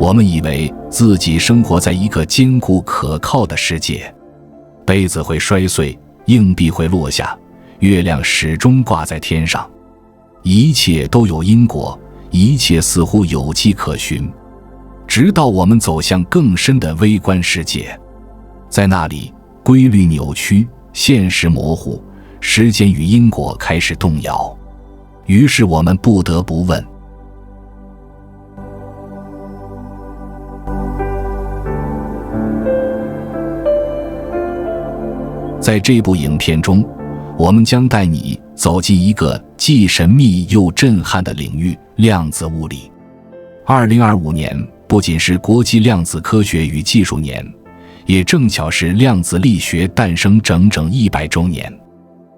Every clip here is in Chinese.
我们以为自己生活在一个坚固可靠的世界，杯子会摔碎，硬币会落下，月亮始终挂在天上，一切都有因果，一切似乎有迹可循。直到我们走向更深的微观世界，在那里规律扭曲，现实模糊，时间与因果开始动摇。于是我们不得不问，在这部影片中，我们将带你走进一个既神秘又震撼的领域——量子物理。2025年不仅是国际量子科学与技术年，也正巧是量子力学诞生整整100周年。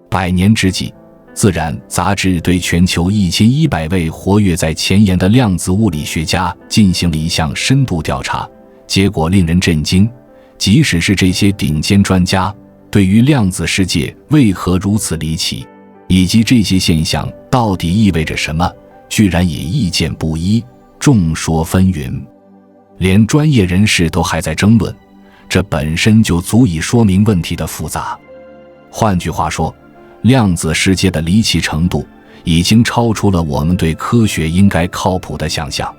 100年之际，《自然》杂志对全球1100位活跃在前沿的量子物理学家进行了一项深度调查，结果令人震惊。即使是这些顶尖专家，对于量子世界为何如此离奇，以及这些现象到底意味着什么，居然也意见不一，众说纷纭。连专业人士都还在争论，这本身就足以说明问题的复杂。换句话说，量子世界的离奇程度已经超出了我们对科学应该靠谱的想象。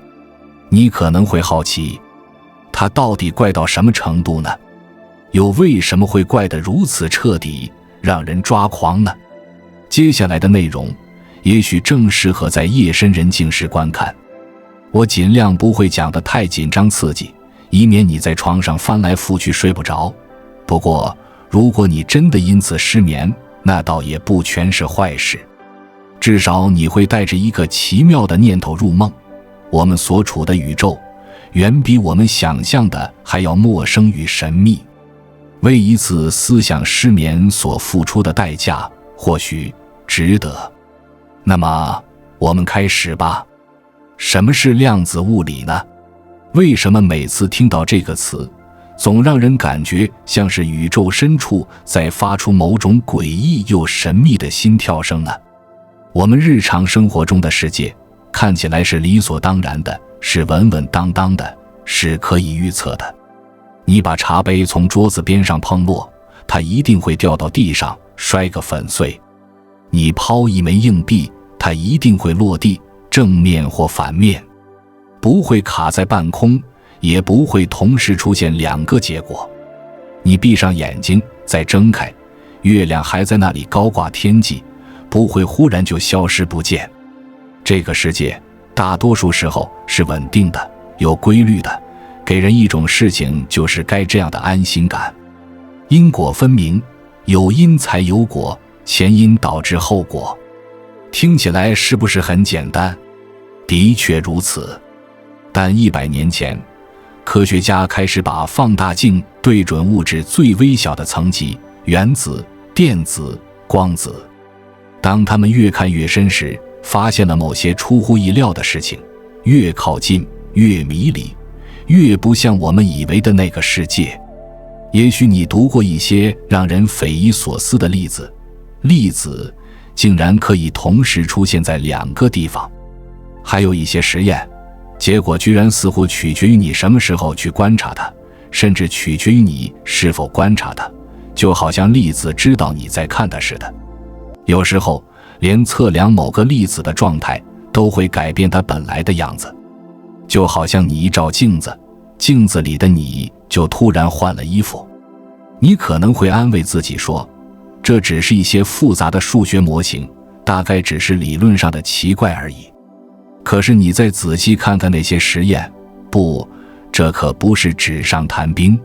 你可能会好奇，它到底怪到什么程度呢？又为什么会怪得如此彻底，让人抓狂呢？接下来的内容也许正适合在夜深人静时观看。我尽量不会讲得太紧张刺激，以免你在床上翻来覆去睡不着。不过如果你真的因此失眠，那倒也不全是坏事，至少你会带着一个奇妙的念头入梦。我们所处的宇宙远比我们想象的还要陌生与神秘，为一次思想失眠所付出的代价或许值得。那么我们开始吧。什么是量子物理呢？为什么每次听到这个词，总让人感觉像是宇宙深处在发出某种诡异又神秘的心跳声呢？我们日常生活中的世界看起来是理所当然的，是稳稳当当的，是可以预测的。你把茶杯从桌子边上碰落，它一定会掉到地上，摔个粉碎。你抛一枚硬币，它一定会落地，正面或反面，不会卡在半空，也不会同时出现两个结果。你闭上眼睛，再睁开，月亮还在那里高挂天际，不会忽然就消失不见。这个世界大多数时候是稳定的，有规律的，给人一种事情就是该这样的安心感。因果分明，有因才有果，前因导致后果。听起来是不是很简单？的确如此。但100年前，科学家开始把放大镜对准物质最微小的层级，原子、电子、光子。当他们越看越深时，发现了某些出乎意料的事情，越靠近越迷离，越不像我们以为的那个世界。也许你读过一些让人匪夷所思的例子，粒子竟然可以同时出现在2个地方。还有一些实验，结果居然似乎取决于你什么时候去观察它，甚至取决于你是否观察它，就好像粒子知道你在看它似的。有时候连测量某个粒子的状态都会改变它本来的样子，就好像你一照镜子，镜子里的你就突然换了衣服。你可能会安慰自己说，这只是一些复杂的数学模型，大概只是理论上的奇怪而已。可是你再仔细看看那些实验，不，这可不是纸上谈兵。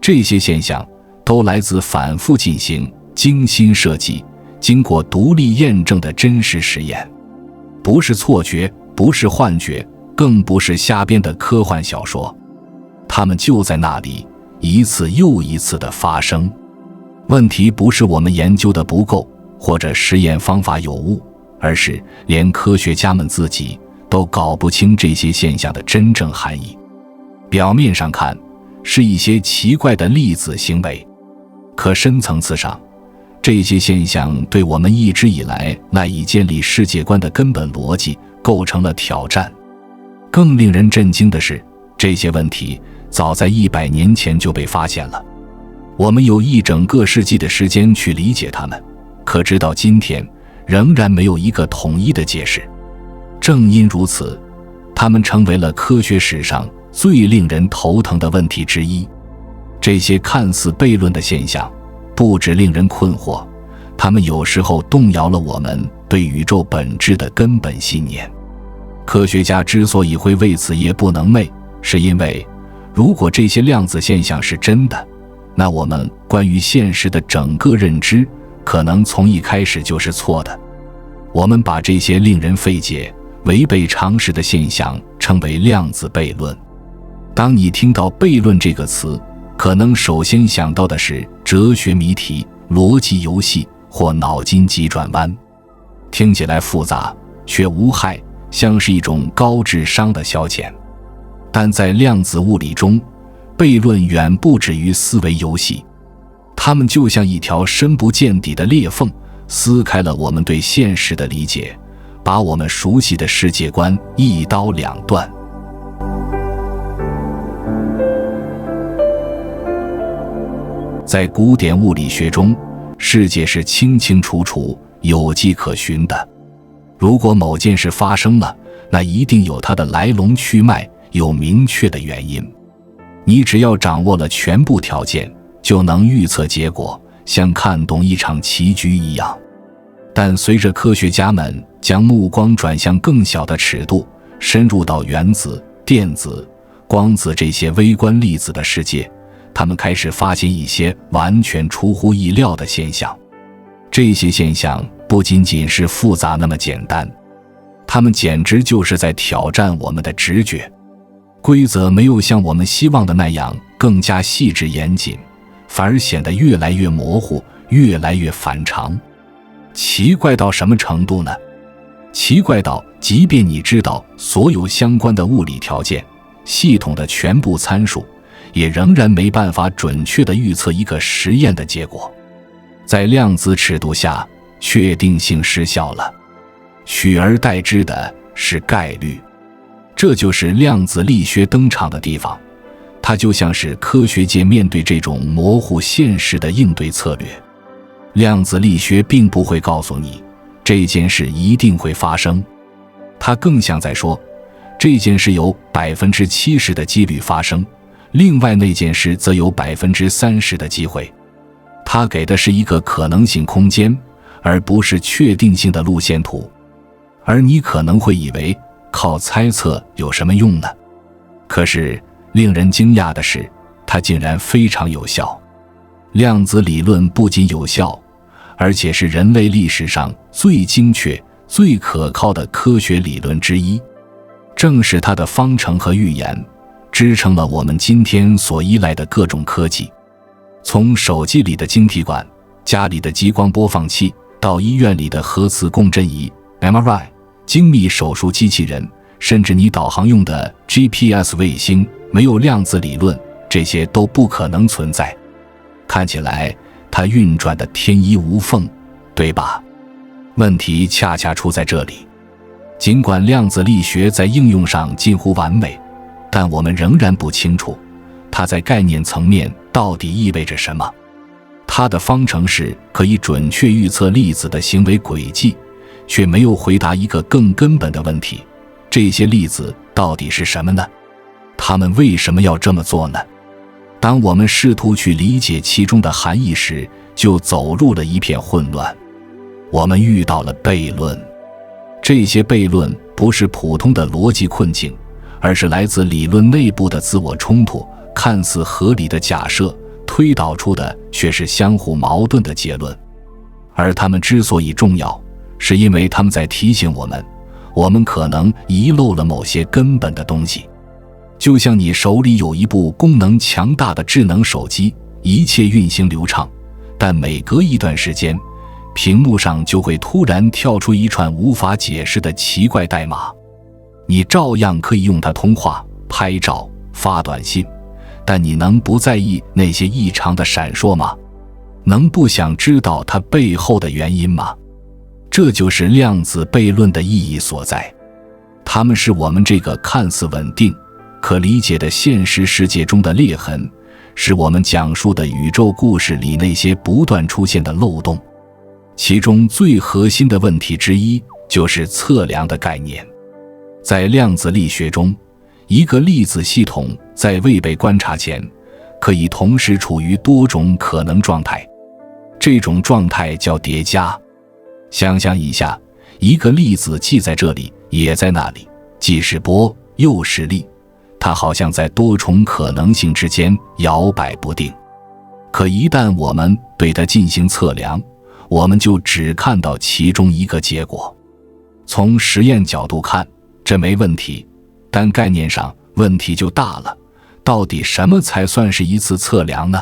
这些现象都来自反复进行、精心设计、经过独立验证的真实实验，不是错觉，不是幻觉，更不是瞎编的科幻小说。它们就在那里，一次又一次地发生。问题不是我们研究的不够，或者实验方法有误，而是连科学家们自己都搞不清这些现象的真正含义。表面上看，是一些奇怪的粒子行为，可深层次上，这些现象对我们一直以来赖以建立世界观的根本逻辑构成了挑战。更令人震惊的是，这些问题早在100年前就被发现了，我们有一整个世纪的时间去理解它们，可直到今天仍然没有一个统一的解释。正因如此，它们成为了科学史上最令人头疼的问题之一。这些看似悖论的现象不只令人困惑，它们有时候动摇了我们对宇宙本质的根本信念。科学家之所以会为此夜不能寐，是因为如果这些量子现象是真的，那我们关于现实的整个认知可能从一开始就是错的。我们把这些令人费解、违背常识的现象称为量子悖论。当你听到悖论这个词，可能首先想到的是哲学谜题、逻辑游戏或脑筋急转弯，听起来复杂却无害，像是一种高智商的消遣。但在量子物理中，悖论远不止于思维游戏，它们就像一条深不见底的裂缝，撕开了我们对现实的理解，把我们熟悉的世界观一刀两断。在古典物理学中，世界是清清楚楚、有迹可循的。如果某件事发生了，那一定有它的来龙去脉，有明确的原因。你只要掌握了全部条件，就能预测结果，像看懂一场棋局一样。但随着科学家们将目光转向更小的尺度，深入到原子、电子、光子这些微观粒子的世界，他们开始发现一些完全出乎意料的现象。这些现象不仅仅是复杂那么简单，它们简直就是在挑战我们的直觉。规则没有像我们希望的那样更加细致严谨，反而显得越来越模糊，越来越反常。奇怪到什么程度呢？奇怪到即便你知道所有相关的物理条件、系统的全部参数，也仍然没办法准确地预测一个实验的结果。在量子尺度下，确定性失效了，取而代之的是概率。这就是量子力学登场的地方，它就像是科学界面对这种模糊现实的应对策略。量子力学并不会告诉你这件事一定会发生，它更像在说这件事有 70% 的几率发生，另外那件事则有 30% 的机会。它给的是一个可能性空间，而不是确定性的路线图。而你可能会以为靠猜测有什么用呢？可是令人惊讶的是，它竟然非常有效。量子理论不仅有效，而且是人类历史上最精确、最可靠的科学理论之一。正是它的方程和预言，支撑了我们今天所依赖的各种科技。从手机里的晶体管、家里的激光播放器，到医院里的核磁共振仪 MRI、精密手术机器人，甚至你导航用的 GPS 卫星，没有量子理论，这些都不可能存在。看起来它运转的天衣无缝，对吧？问题恰恰出在这里。尽管量子力学在应用上近乎完美，但我们仍然不清楚它在概念层面到底意味着什么。它的方程式可以准确预测粒子的行为轨迹，却没有回答一个更根本的问题：这些粒子到底是什么呢？它们为什么要这么做呢？当我们试图去理解其中的含义时，就走入了一片混乱。我们遇到了悖论。这些悖论不是普通的逻辑困境，而是来自理论内部的自我冲突，看似合理的假设推导出的却是相互矛盾的结论。而它们之所以重要，是因为它们在提醒我们，我们可能遗漏了某些根本的东西。就像你手里有一部功能强大的智能手机，一切运行流畅，但每隔一段时间，屏幕上就会突然跳出一串无法解释的奇怪代码。你照样可以用它通话、拍照、发短信，但你能不在意那些异常的闪烁吗？能不想知道它背后的原因吗？这就是量子悖论的意义所在。它们是我们这个看似稳定、可理解的现实世界中的裂痕，是我们讲述的宇宙故事里那些不断出现的漏洞。其中最核心的问题之一就是测量的概念。在量子力学中，一个粒子系统在未被观察前，可以同时处于多种可能状态，这种状态叫叠加。想象一下，一个粒子既在这里也在那里，既是波又是粒，它好像在多重可能性之间摇摆不定。可一旦我们对它进行测量，我们就只看到其中一个结果。从实验角度看，这没问题，但概念上问题就大了。到底什么才算是一次测量呢？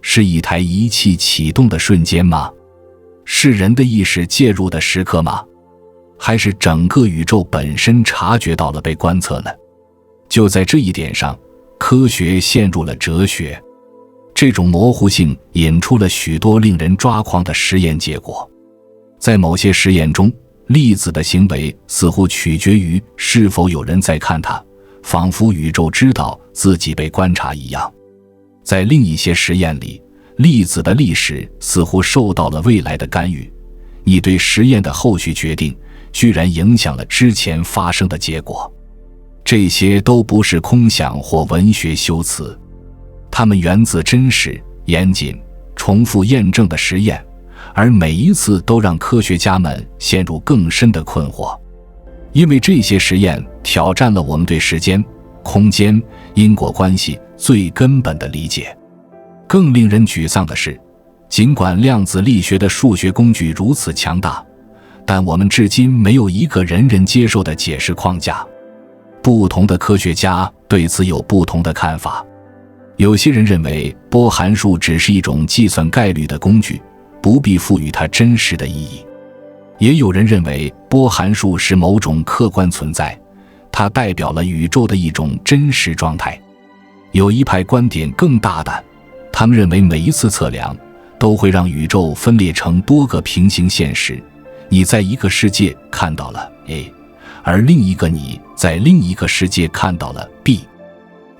是一台仪器启动的瞬间吗？是人的意识介入的时刻吗？还是整个宇宙本身察觉到了被观测呢？就在这一点上，科学陷入了哲学。这种模糊性引出了许多令人抓狂的实验结果。在某些实验中，粒子的行为似乎取决于是否有人在看它，仿佛宇宙知道自己被观察一样。在另一些实验里，粒子的历史似乎受到了未来的干预，你对实验的后续决定居然影响了之前发生的结果。这些都不是空想或文学修辞，它们源自真实、严谨、重复验证的实验，而每一次都让科学家们陷入更深的困惑。因为这些实验挑战了我们对时间、空间、因果关系最根本的理解。更令人沮丧的是，尽管量子力学的数学工具如此强大，但我们至今没有一个人人接受的解释框架。不同的科学家对此有不同的看法。有些人认为波函数只是一种计算概率的工具，不必赋予它真实的意义。也有人认为波函数是某种客观存在，它代表了宇宙的一种真实状态。有一派观点更大胆，他们认为每一次测量都会让宇宙分裂成多个平行现实，你在一个世界看到了 A， 而另一个你在另一个世界看到了 B。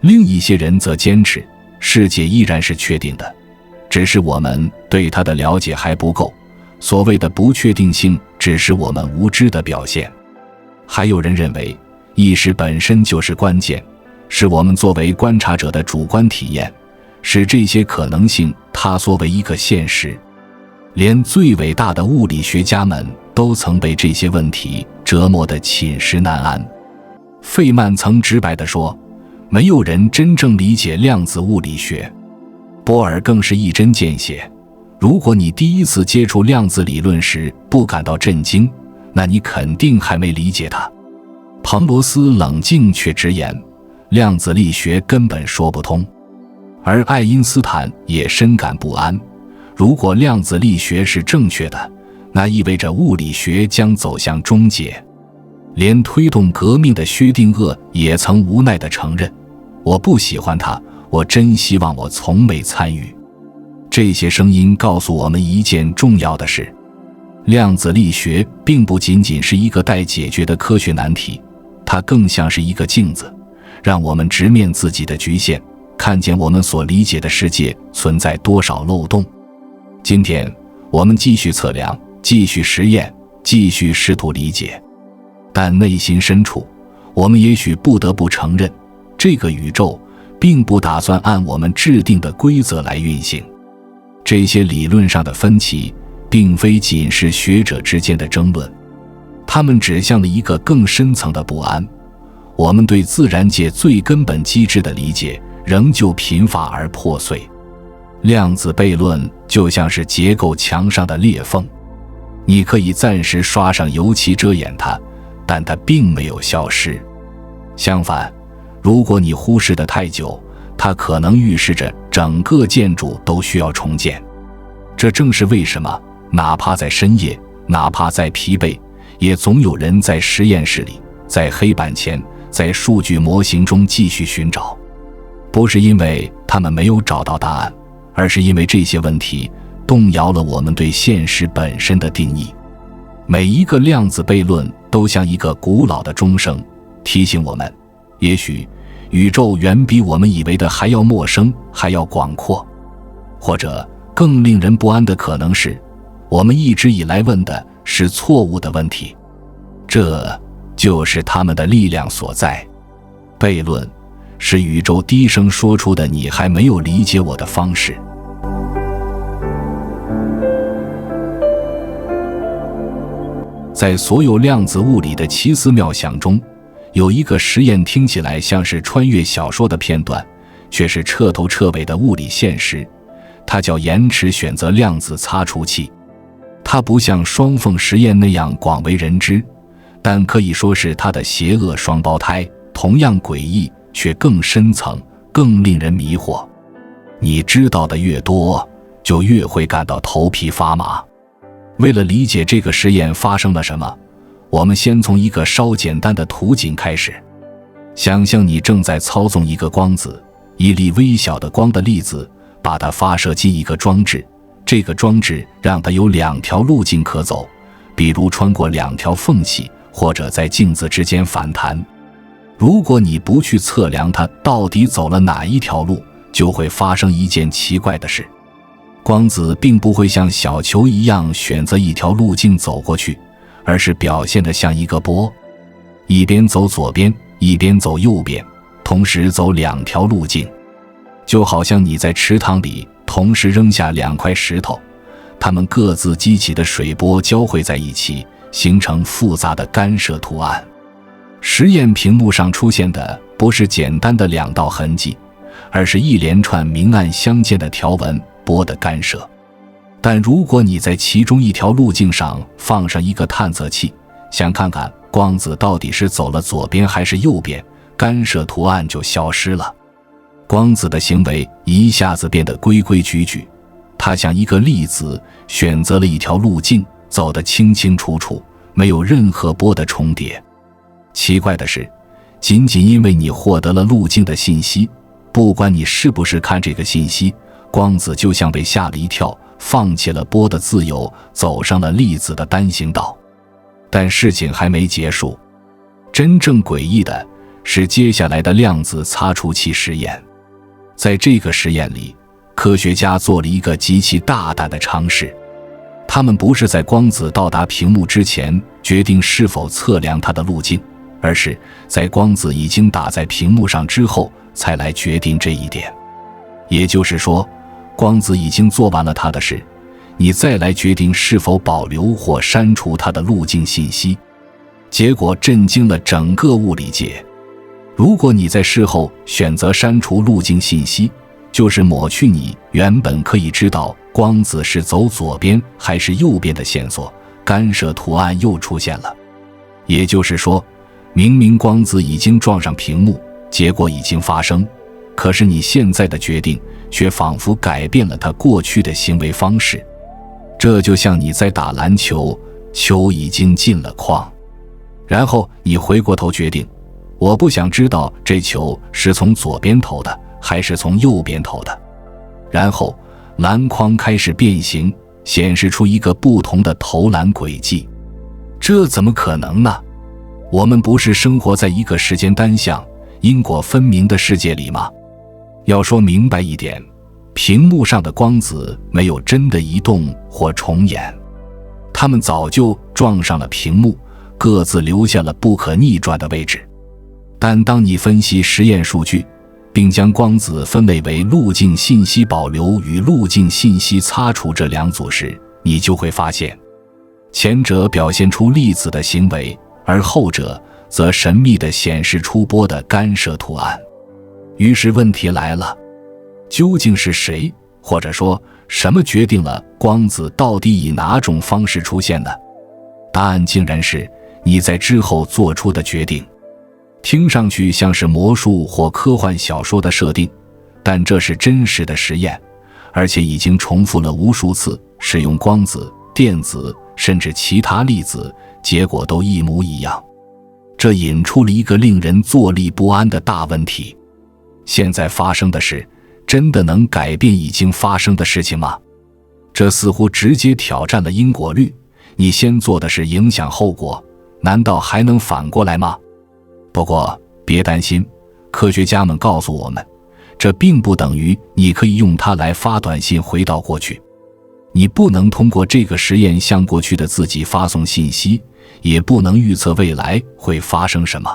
另一些人则坚持世界依然是确定的，只是我们对它的了解还不够，所谓的不确定性只是我们无知的表现。还有人认为意识本身就是关键，是我们作为观察者的主观体验，使这些可能性塌缩为一个现实。连最伟大的物理学家们都曾被这些问题折磨得寝食难安。费曼曾直白地说，没有人真正理解量子物理学。波尔更是一针见血，如果你第一次接触量子理论时不感到震惊，那你肯定还没理解它。彭罗斯冷静却直言，量子力学根本说不通。而爱因斯坦也深感不安，如果量子力学是正确的，那意味着物理学将走向终结。连推动革命的薛定谔也曾无奈地承认，我不喜欢它，我真希望我从没参与。这些声音告诉我们一件重要的事，量子力学并不仅仅是一个待解决的科学难题，它更像是一个镜子，让我们直面自己的局限，看见我们所理解的世界存在多少漏洞。今天我们继续测量，继续实验，继续试图理解，但内心深处，我们也许不得不承认，这个宇宙并不打算按我们制定的规则来运行。这些理论上的分歧并非仅是学者之间的争论，它们指向了一个更深层的不安，我们对自然界最根本机制的理解仍旧贫乏而破碎。量子悖论就像是结构墙上的裂缝，你可以暂时刷上油漆遮掩它，但它并没有消失。相反，如果你忽视得太久，它可能预示着整个建筑都需要重建。这正是为什么哪怕在深夜，哪怕再疲惫，也总有人在实验室里，在黑板前，在数据模型中继续寻找。不是因为他们没有找到答案，而是因为这些问题动摇了我们对现实本身的定义。每一个量子悖论都像一个古老的钟声，提醒我们，也许宇宙远比我们以为的还要陌生，还要广阔。或者更令人不安的可能是，我们一直以来问的是错误的问题。这就是他们的力量所在。悖论是宇宙低声说出的你还没有理解我的方式。在所有量子物理的奇思妙想中，有一个实验听起来像是穿越小说的片段，却是彻头彻尾的物理现实。它叫延迟选择量子擦除器。它不像双缝实验那样广为人知，但可以说是它的邪恶双胞胎，同样诡异，却更深层，更令人迷惑。你知道的越多，就越会感到头皮发麻。为了理解这个实验发生了什么，我们先从一个稍简单的图景开始。想象你正在操纵一个光子，一粒微小的光的粒子，把它发射进一个装置，这个装置让它有2条路径可走，比如穿过2条缝隙，或者在镜子之间反弹。如果你不去测量它到底走了哪一条路，就会发生一件奇怪的事。光子并不会像小球一样选择一条路径走过去，而是表现得像一个波，一边走左边，一边走右边，同时走2条路径。就好像你在池塘里同时扔下2块石头，它们各自激起的水波交汇在一起，形成复杂的干涉图案。实验屏幕上出现的不是简单的2道痕迹，而是一连串明暗相间的条纹，波的干涉。但如果你在其中一条路径上放上一个探测器，想看看光子到底是走了左边还是右边，干涉图案就消失了。光子的行为一下子变得规规矩矩，它像一个粒子选择了一条路径，走得清清楚楚，没有任何波的重叠。奇怪的是，仅仅因为你获得了路径的信息，不管你是不是看这个信息，光子就像被吓了一跳，放弃了波的自由，走上了粒子的单行道。但事情还没结束，真正诡异的是接下来的量子擦除器实验。在这个实验里，科学家做了一个极其大胆的尝试。他们不是在光子到达屏幕之前决定是否测量它的路径，而是在光子已经打在屏幕上之后才来决定这一点。也就是说，光子已经做完了它的事，你再来决定是否保留或删除它的路径信息。结果震惊了整个物理界。如果你在事后选择删除路径信息，就是抹去你原本可以知道光子是走左边还是右边的线索，干涉图案又出现了。也就是说，明明光子已经撞上屏幕，结果已经发生，可是你现在的决定却仿佛改变了它过去的行为方式。这就像你在打篮球，球已经进了框，然后你回过头决定，我不想知道这球是从左边投的还是从右边投的。然后篮筐开始变形，显示出一个不同的投篮轨迹。这怎么可能呢？我们不是生活在一个时间单向、因果分明的世界里吗？要说明白一点，屏幕上的光子没有真的移动或重演，它们早就撞上了屏幕，各自留下了不可逆转的位置。但当你分析实验数据，并将光子分类为路径信息保留与路径信息擦除这2组时，你就会发现，前者表现出粒子的行为，而后者则神秘地显示出波的干涉图案。于是问题来了，究竟是谁，或者说什么决定了光子到底以哪种方式出现呢？答案竟然是你在之后做出的决定。听上去像是魔术或科幻小说的设定，但这是真实的实验，而且已经重复了无数次，使用光子、电子甚至其他粒子，结果都一模一样。这引出了一个令人坐立不安的大问题：现在发生的事真的能改变已经发生的事情吗？这似乎直接挑战了因果律，你先做的是影响后果，难道还能反过来吗？不过别担心，科学家们告诉我们，这并不等于你可以用它来发短信回到过去。你不能通过这个实验向过去的自己发送信息，也不能预测未来会发生什么。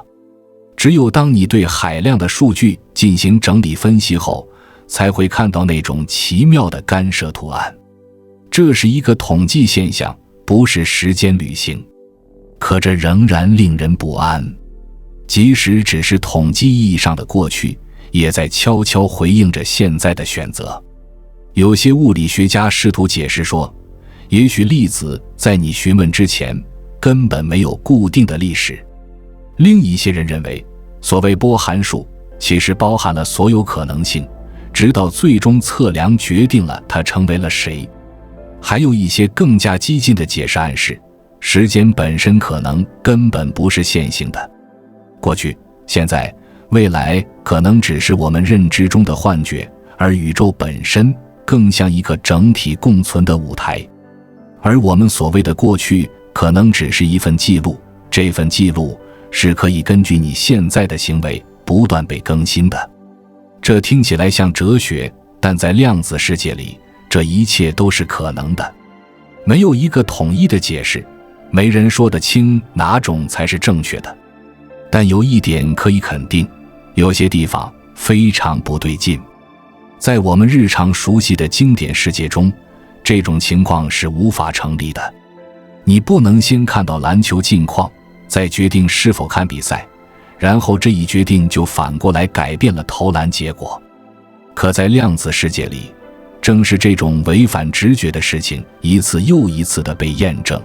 只有当你对海量的数据进行整理分析后，才会看到那种奇妙的干涉图案。这是一个统计现象，不是时间旅行。可这仍然令人不安。即使只是统计意义上的过去，也在悄悄回应着现在的选择。有些物理学家试图解释说，也许粒子在你询问之前根本没有固定的历史。另一些人认为，所谓波函数其实包含了所有可能性，直到最终测量决定了它成为了谁。还有一些更加激进的解释暗示，时间本身可能根本不是线性的。过去、现在、未来可能只是我们认知中的幻觉，而宇宙本身更像一个整体共存的舞台。而我们所谓的过去可能只是一份记录，这份记录是可以根据你现在的行为不断被更新的。这听起来像哲学，但在量子世界里，这一切都是可能的。没有一个统一的解释，没人说得清哪种才是正确的。但有一点可以肯定，有些地方非常不对劲。在我们日常熟悉的经典世界中，这种情况是无法成立的。你不能先看到篮球近况，再决定是否看比赛，然后这一决定就反过来改变了投篮结果。可在量子世界里，正是这种违反直觉的事情一次又一次地被验证。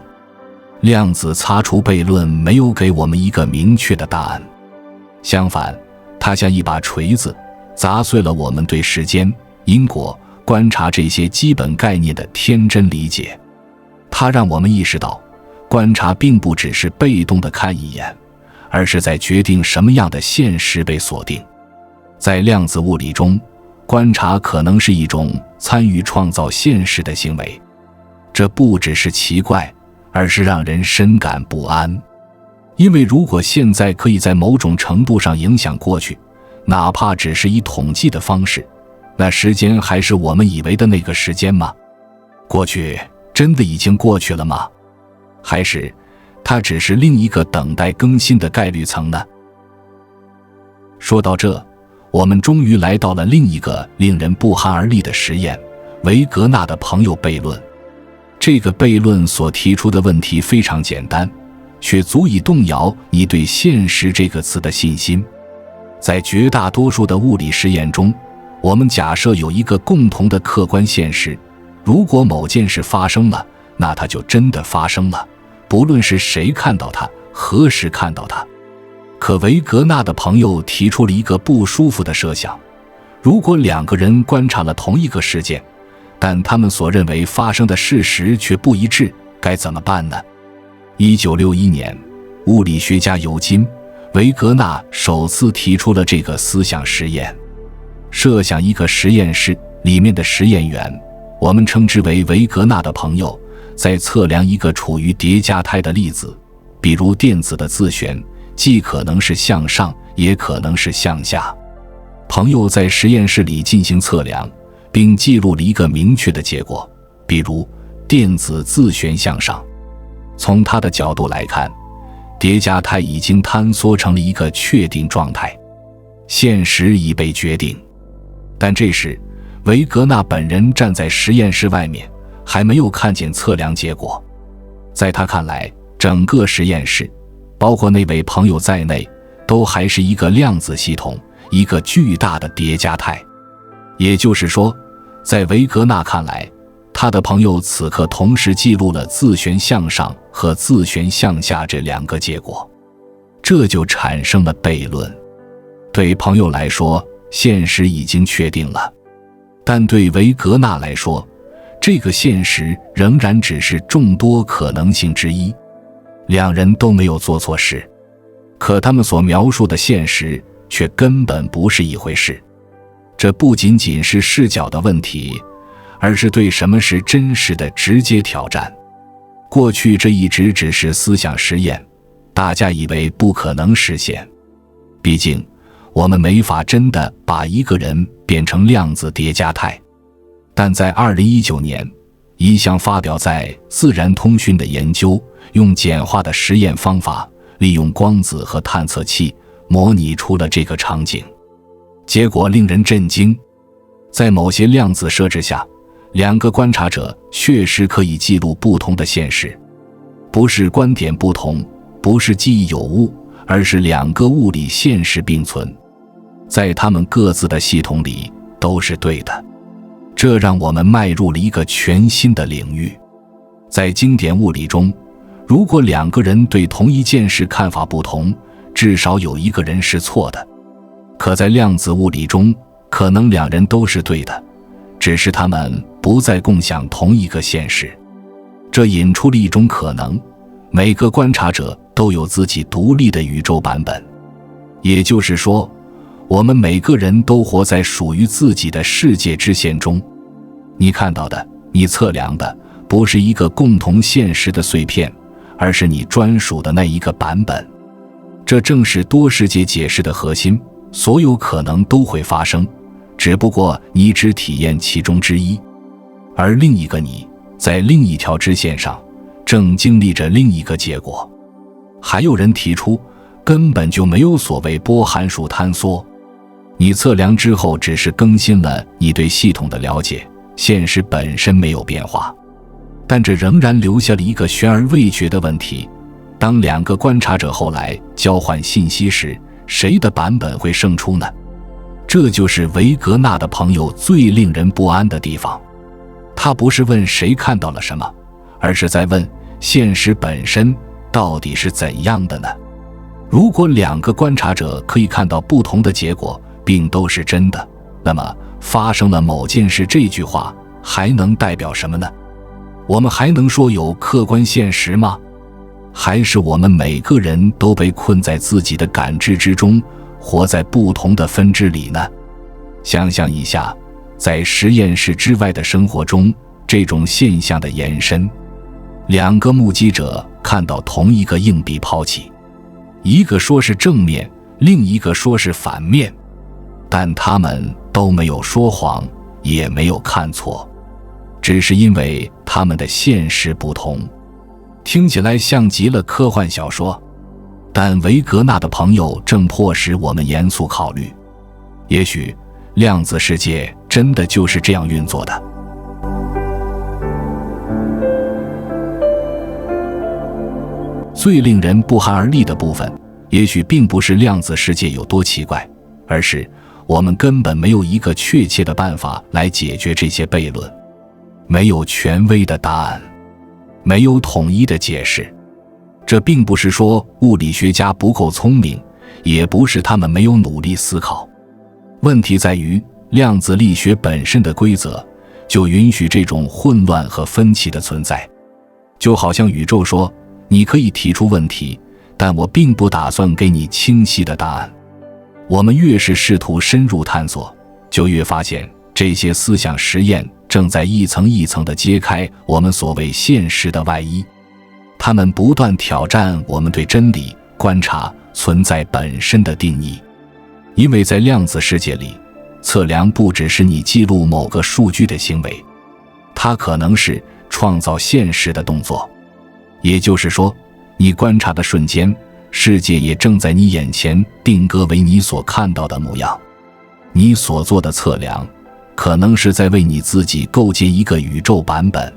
量子擦除悖论没有给我们一个明确的答案，相反，它像一把锤子，砸碎了我们对时间、因果、观察这些基本概念的天真理解。它让我们意识到，观察并不只是被动地看一眼，而是在决定什么样的现实被锁定。在量子物理中，观察可能是一种参与创造现实的行为。这不只是奇怪，而是让人深感不安。因为如果现在可以在某种程度上影响过去，哪怕只是以统计的方式，那时间还是我们以为的那个时间吗？过去真的已经过去了吗？还是它只是另一个等待更新的概率层呢？说到这，我们终于来到了另一个令人不寒而栗的实验——维格纳的朋友悖论。这个悖论所提出的问题非常简单，却足以动摇你对现实这个词的信心。在绝大多数的物理实验中，我们假设有一个共同的客观现实，如果某件事发生了，那它就真的发生了，不论是谁看到它，何时看到它。可维格纳的朋友提出了一个不舒服的设想：如果两个人观察了同一个事件，但他们所认为发生的事实却不一致，该怎么办呢？1961年，物理学家尤金·维格纳首次提出了这个思想实验。设想一个实验室，里面的实验员，我们称之为维格纳的朋友，在测量一个处于叠加态的粒子，比如电子的自旋，既可能是向上，也可能是向下。朋友在实验室里进行测量，并记录了一个明确的结果，比如电子自旋向上。从他的角度来看，叠加态已经坍缩成了一个确定状态，现实已被决定。但这时，维格纳本人站在实验室外面，还没有看见测量结果。在他看来，整个实验室，包括那位朋友在内，都还是一个量子系统，一个巨大的叠加态。也就是说，在维格纳看来，他的朋友此刻同时记录了自旋向上和自旋向下这两个结果，这就产生了悖论。对朋友来说，现实已经确定了，但对维格纳来说，这个现实仍然只是众多可能性之一。两人都没有做错事，可他们所描述的现实却根本不是一回事。这不仅仅是视角的问题，而是对什么是真实的直接挑战。过去这一直只是思想实验，大家以为不可能实现。毕竟，我们没法真的把一个人变成量子叠加态。但在2019年，一项发表在《自然通讯》的研究，用简化的实验方法，利用光子和探测器模拟出了这个场景。结果令人震惊，在某些量子设置下，两个观察者确实可以记录不同的现实，不是观点不同，不是记忆有误，而是两个物理现实并存，在他们各自的系统里都是对的。这让我们迈入了一个全新的领域。在经典物理中，如果两个人对同一件事看法不同，至少有一个人是错的。可在量子物理中，可能两人都是对的，只是他们不再共享同一个现实。这引出了一种可能，每个观察者都有自己独立的宇宙版本。也就是说，我们每个人都活在属于自己的世界支线中。你看到的，你测量的，不是一个共同现实的碎片，而是你专属的那一个版本。这正是多世界解释的核心，所有可能都会发生，只不过你只体验其中之一，而另一个你在另一条支线上正经历着另一个结果。还有人提出，根本就没有所谓波函数坍缩，你测量之后只是更新了你对系统的了解，现实本身没有变化。但这仍然留下了一个悬而未决的问题，当两个观察者后来交换信息时，谁的版本会胜出呢？这就是维格纳的朋友最令人不安的地方。他不是问谁看到了什么，而是在问现实本身到底是怎样的呢？如果两个观察者可以看到不同的结果，并都是真的，那么发生了某件事这句话还能代表什么呢？我们还能说有客观现实吗？还是我们每个人都被困在自己的感知之中，活在不同的分支里呢？想象一下，在实验室之外的生活中，这种现象的延伸。两个目击者看到同一个硬币抛弃，一个说是正面，另一个说是反面，但他们都没有说谎，也没有看错，只是因为他们的现实不同。听起来像极了科幻小说，但维格纳的朋友正迫使我们严肃考虑，也许量子世界真的就是这样运作的。最令人不寒而栗的部分，也许并不是量子世界有多奇怪，而是我们根本没有一个确切的办法来解决这些悖论，没有权威的答案，没有统一的解释。这并不是说物理学家不够聪明，也不是他们没有努力思考。问题在于，量子力学本身的规则就允许这种混乱和分歧的存在。就好像宇宙说，你可以提出问题，但我并不打算给你清晰的答案。我们越是试图深入探索，就越发现这些思想实验正在一层一层地揭开我们所谓现实的外衣。它们不断挑战我们对真理、观察、存在本身的定义。因为在量子世界里，测量不只是你记录某个数据的行为，它可能是创造现实的动作。也就是说，你观察的瞬间，世界也正在你眼前定格为你所看到的模样。你所做的测量，可能是在为你自己构建一个宇宙版本，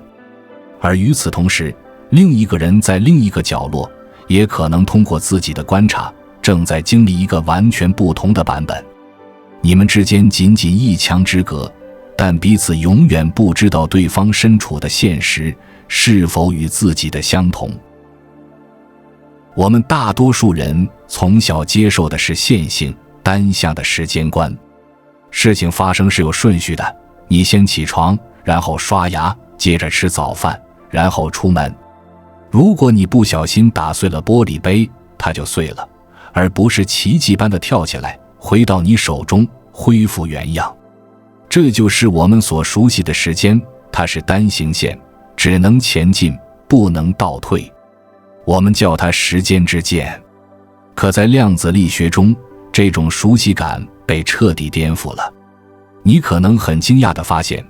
而与此同时，另一个人在另一个角落，也可能通过自己的观察，正在经历一个完全不同的版本。你们之间仅仅一墙之隔，但彼此永远不知道对方身处的现实是否与自己的相同。我们大多数人从小接受的是线性、单向的时间观。事情发生是有顺序的，你先起床，然后刷牙，接着吃早饭，然后出门。如果你不小心打碎了玻璃杯，它就碎了，而不是奇迹般的跳起来，回到你手中，恢复原样。这就是我们所熟悉的时间，它是单行线，只能前进，不能倒退。我们叫它时间之箭。可在量子力学中，这种熟悉感被彻底颠覆了。你可能很惊讶地发现，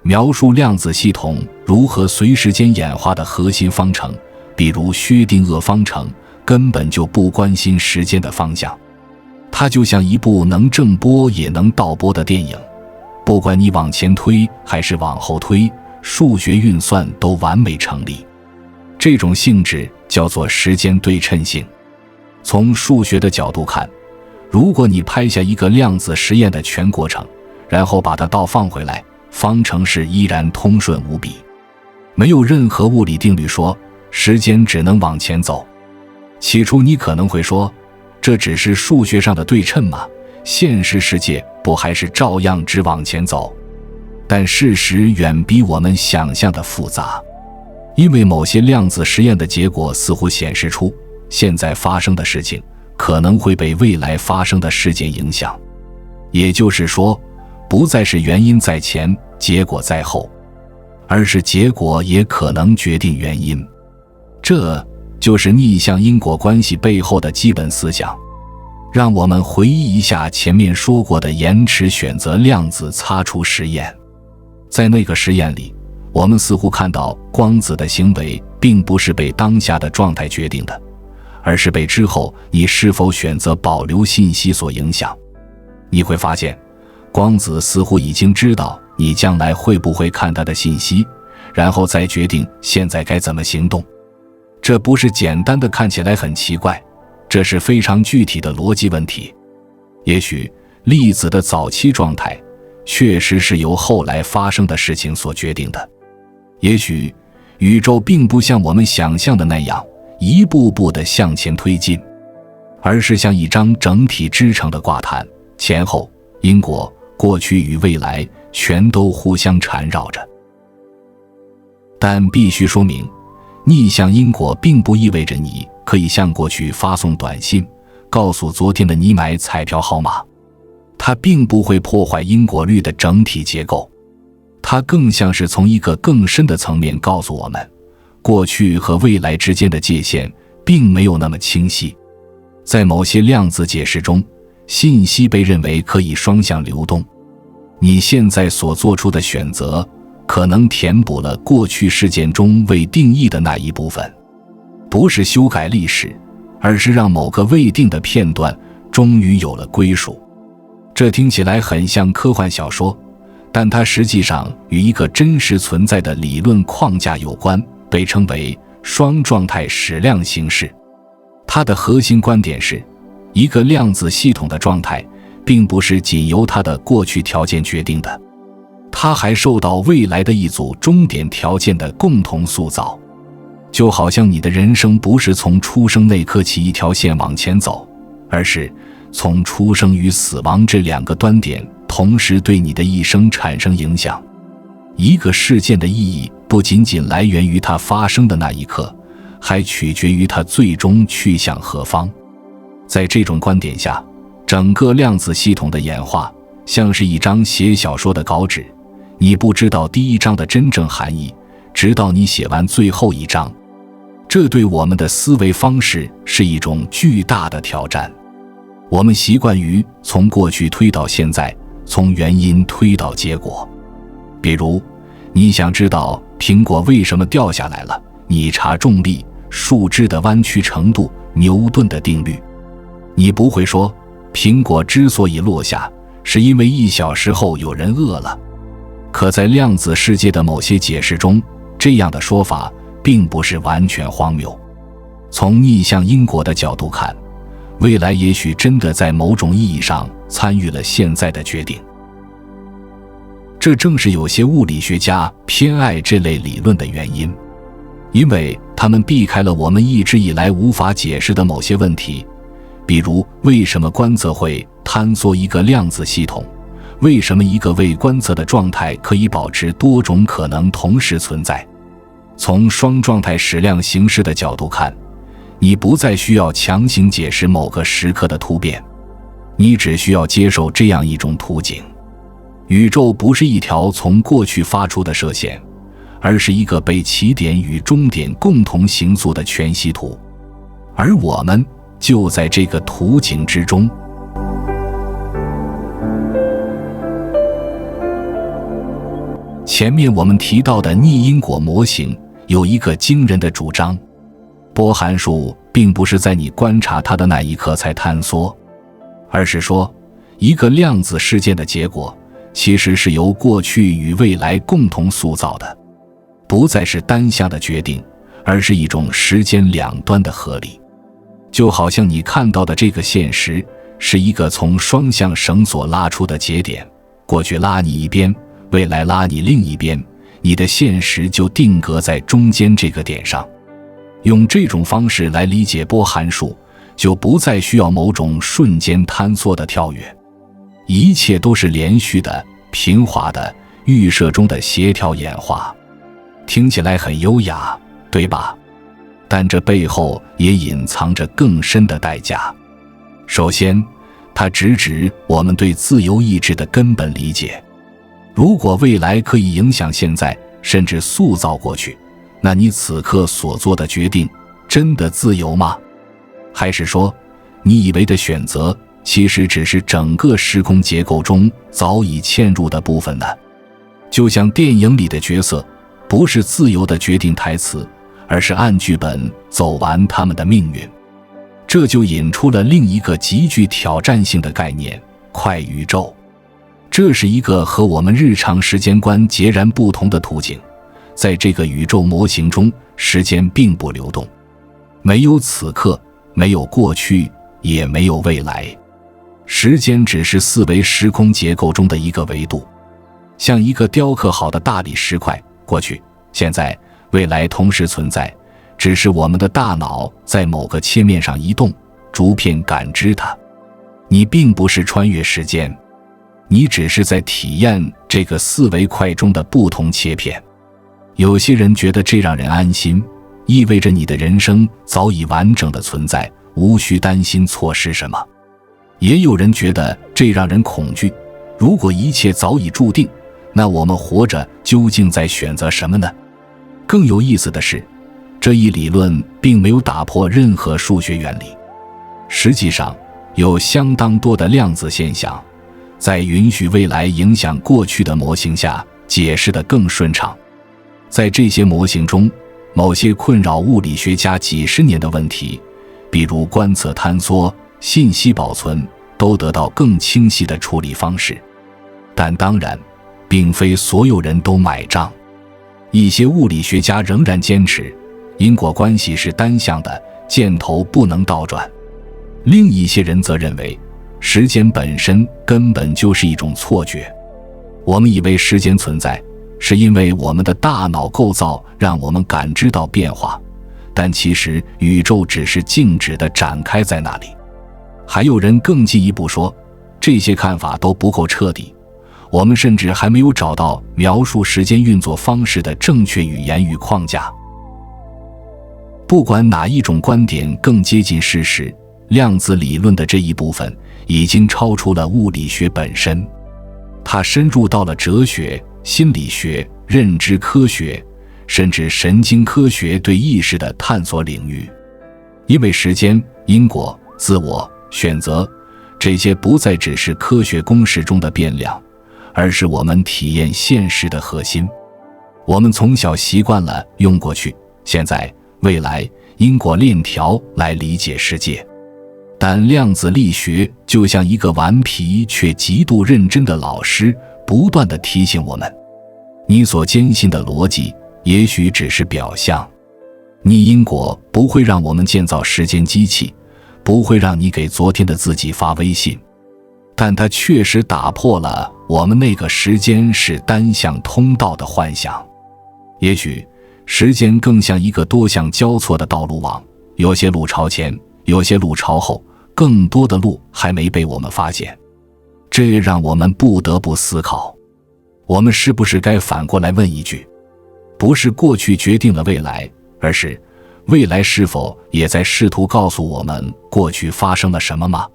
描述量子系统如何随时间演化的核心方程，比如薛定谔方程，根本就不关心时间的方向。它就像一部能正播也能倒播的电影，不管你往前推还是往后推，数学运算都完美成立。这种性质叫做时间对称性。从数学的角度看，如果你拍下一个量子实验的全过程，然后把它倒放回来，方程式依然通顺无比。没有任何物理定律说时间只能往前走。起初你可能会说，这只是数学上的对称吗？现实世界不还是照样只往前走？但事实远比我们想象的复杂，因为某些量子实验的结果似乎显示出，现在发生的事情可能会被未来发生的事件影响。也就是说，不再是原因在前，结果在后，而是结果也可能决定原因。这就是逆向因果关系背后的基本思想。让我们回忆一下前面说过的延迟选择量子擦除实验。在那个实验里，我们似乎看到光子的行为并不是被当下的状态决定的，而是被之后你是否选择保留信息所影响。你会发现，光子似乎已经知道你将来会不会看它的信息，然后再决定现在该怎么行动。这不是简单的看起来很奇怪，这是非常具体的逻辑问题。也许粒子的早期状态确实是由后来发生的事情所决定的。也许宇宙并不像我们想象的那样一步步地向前推进，而是像一张整体织成的挂毯，前后、因果、过去与未来全都互相缠绕着。但必须说明，逆向因果并不意味着你可以向过去发送短信，告诉昨天的你买彩票号码。它并不会破坏因果律的整体结构，它更像是从一个更深的层面告诉我们，过去和未来之间的界限并没有那么清晰。在某些量子解释中，信息被认为可以双向流动。你现在所做出的选择可能填补了过去事件中未定义的那一部分，不是修改历史，而是让某个未定的片段终于有了归属。这听起来很像科幻小说，但它实际上与一个真实存在的理论框架有关，被称为双状态矢量形式。它的核心观点是，一个量子系统的状态并不是仅由它的过去条件决定的，它还受到未来的一组终点条件的共同塑造。就好像你的人生不是从出生那刻起一条线往前走，而是从出生与死亡这两个端点同时对你的一生产生影响。一个事件的意义不仅仅来源于它发生的那一刻，还取决于它最终去向何方。在这种观点下，整个量子系统的演化像是一张写小说的稿纸，你不知道第一章的真正含义，直到你写完最后一章。这对我们的思维方式是一种巨大的挑战。我们习惯于从过去推到现在，从原因推到结果。比如，你想知道苹果为什么掉下来了，你查重力、树枝的弯曲程度、牛顿的定律。你不会说，苹果之所以落下，是因为1小时后有人饿了。可在量子世界的某些解释中，这样的说法并不是完全荒谬。从逆向因果的角度看，未来也许真的在某种意义上参与了现在的决定。这正是有些物理学家偏爱这类理论的原因，因为他们避开了我们一直以来无法解释的某些问题，比如为什么观测会坍缩一个量子系统，为什么一个未观测的状态可以保持多种可能同时存在。从双状态矢量形式的角度看，你不再需要强行解释某个时刻的突变，你只需要接受这样一种图景：宇宙不是一条从过去发出的射线，而是一个被起点与终点共同形塑的全息图，而我们就在这个图景之中。前面我们提到的逆因果模型有一个惊人的主张，波函数并不是在你观察它的那一刻才坍缩，而是说一个量子事件的结果其实是由过去与未来共同塑造的，不再是单向的决定，而是一种时间两端的合理。就好像你看到的这个现实是一个从双向绳索拉出的节点，过去拉你一边，未来拉你另一边，你的现实就定格在中间这个点上。用这种方式来理解波函数，就不再需要某种瞬间坍缩的跳跃，一切都是连续的、平滑的、预设中的协调演化。听起来很优雅，对吧？但这背后也隐藏着更深的代价。首先，它直指我们对自由意志的根本理解。如果未来可以影响现在，甚至塑造过去，那你此刻所做的决定真的自由吗？还是说，你以为的选择其实只是整个时空结构中早已嵌入的部分呢？就像电影里的角色，不是自由地决定台词，而是按剧本走完他们的命运。这就引出了另一个极具挑战性的概念——快宇宙。这是一个和我们日常时间观截然不同的途径。在这个宇宙模型中，时间并不流动，没有此刻，没有过去，也没有未来。时间只是四维时空结构中的一个维度，像一个雕刻好的大理石块，过去、现在、未来同时存在，只是我们的大脑在某个切面上移动，逐片感知它。你并不是穿越时间，你只是在体验这个四维块中的不同切片。有些人觉得这让人安心，意味着你的人生早已完整的存在，无需担心错失什么。也有人觉得这让人恐惧，如果一切早已注定，那我们活着究竟在选择什么呢？更有意思的是，这一理论并没有打破任何数学原理。实际上，有相当多的量子现象在允许未来影响过去的模型下解释得更顺畅。在这些模型中，某些困扰物理学家几十年的问题，比如观测坍缩、信息保存，都得到更清晰的处理方式。但当然，并非所有人都买账。一些物理学家仍然坚持因果关系是单向的，箭头不能倒转。另一些人则认为，时间本身根本就是一种错觉。我们以为时间存在，是因为我们的大脑构造让我们感知到变化，但其实宇宙只是静止地展开在那里。还有人更进一步说，这些看法都不够彻底，我们甚至还没有找到描述时间运作方式的正确语言与框架。不管哪一种观点更接近事实，量子理论的这一部分已经超出了物理学本身，它深入到了哲学、心理学、认知科学，甚至神经科学对意识的探索领域。因为时间、因果、自我、选择，这些不再只是科学公式中的变量，而是我们体验现实的核心。我们从小习惯了用过去、现在、未来、因果链条来理解世界，但量子力学就像一个顽皮却极度认真的老师，不断地提醒我们，你所坚信的逻辑也许只是表象。逆因果不会让我们建造时间机器，不会让你给昨天的自己发微信，但它确实打破了我们那个时间是单向通道的幻想。也许时间更像一个多项交错的道路网，有些路朝前，有些路朝后，更多的路还没被我们发现。这也让我们不得不思考，我们是不是该反过来问一句，不是过去决定了未来，而是未来是否也在试图告诉我们过去发生了什么吗？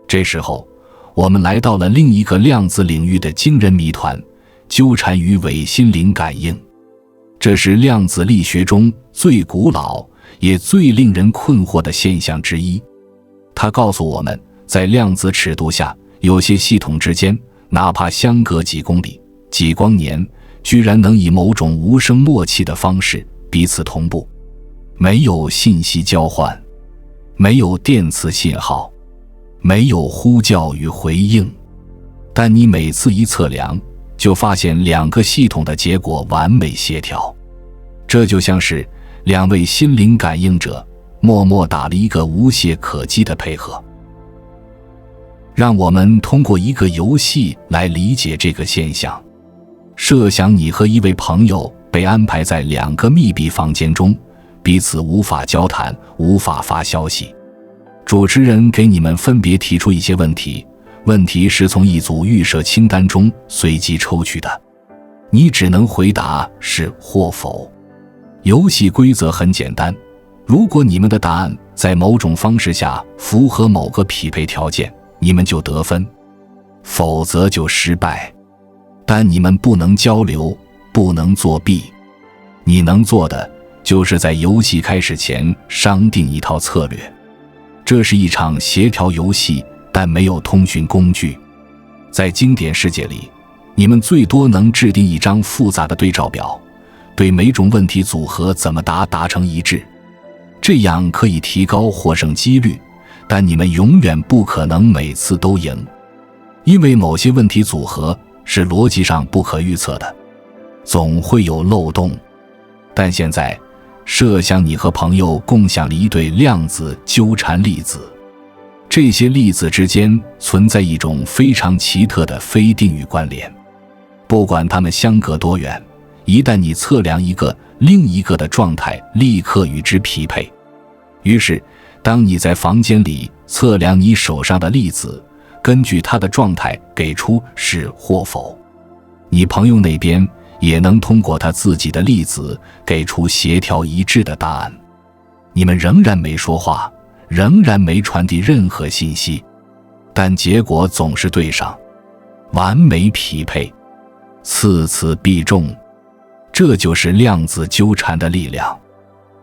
这时候，我们来到了另一个量子领域的惊人谜团，纠缠于伪心灵感应。这是量子力学中最古老也最令人困惑的现象之一。它告诉我们，在量子尺度下，有些系统之间哪怕相隔几公里，几光年居然能以某种无声默契的方式彼此同步，没有信息交换，没有电磁信号，没有呼叫与回应，但你每次一测量，就发现两个系统的结果完美协调。这就像是两位心灵感应者默默打了一个无懈可击的配合。让我们通过一个游戏来理解这个现象。设想你和一位朋友被安排在两个密闭房间中，彼此无法交谈，无法发消息。主持人给你们分别提出一些问题，问题是从一组预设清单中随机抽取的，你只能回答是或否。游戏规则很简单，如果你们的答案在某种方式下符合某个匹配条件，你们就得分，否则就失败。但你们不能交流，不能作弊。你能做的就是在游戏开始前商定一套策略。这是一场协调游戏，但没有通讯工具。在经典世界里，你们最多能制定一张复杂的对照表，对每种问题组合怎么达成一致，这样可以提高获胜几率，但你们永远不可能每次都赢，因为某些问题组合是逻辑上不可预测的，总会有漏洞。但现在，设想你和朋友共享了一对量子纠缠粒子，这些粒子之间存在一种非常奇特的非定域关联，不管它们相隔多远，一旦你测量一个，另一个的状态立刻与之匹配。于是当你在房间里测量你手上的粒子，根据它的状态给出是或否，你朋友那边也能通过他自己的粒子给出协调一致的答案。你们仍然没说话，仍然没传递任何信息，但结果总是对上，完美匹配，次次必中。这就是量子纠缠的力量。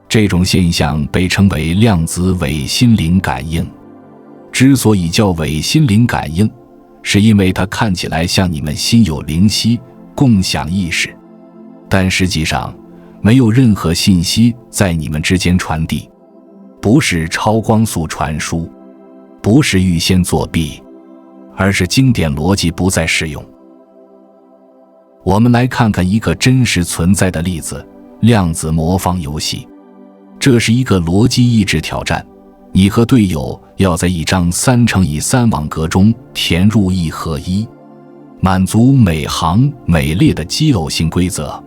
这种现象被称为量子伪心灵感应。之所以叫伪心灵感应，是因为它看起来像你们心有灵犀，共享意识，但实际上没有任何信息在你们之间传递，不是超光速传输，不是预先作弊，而是经典逻辑不再适用。我们来看看一个真实存在的例子，量子魔方游戏。这是一个逻辑益智挑战，你和队友要在一张3×3网格中填入1和1，满足每行每列的奇偶性规则。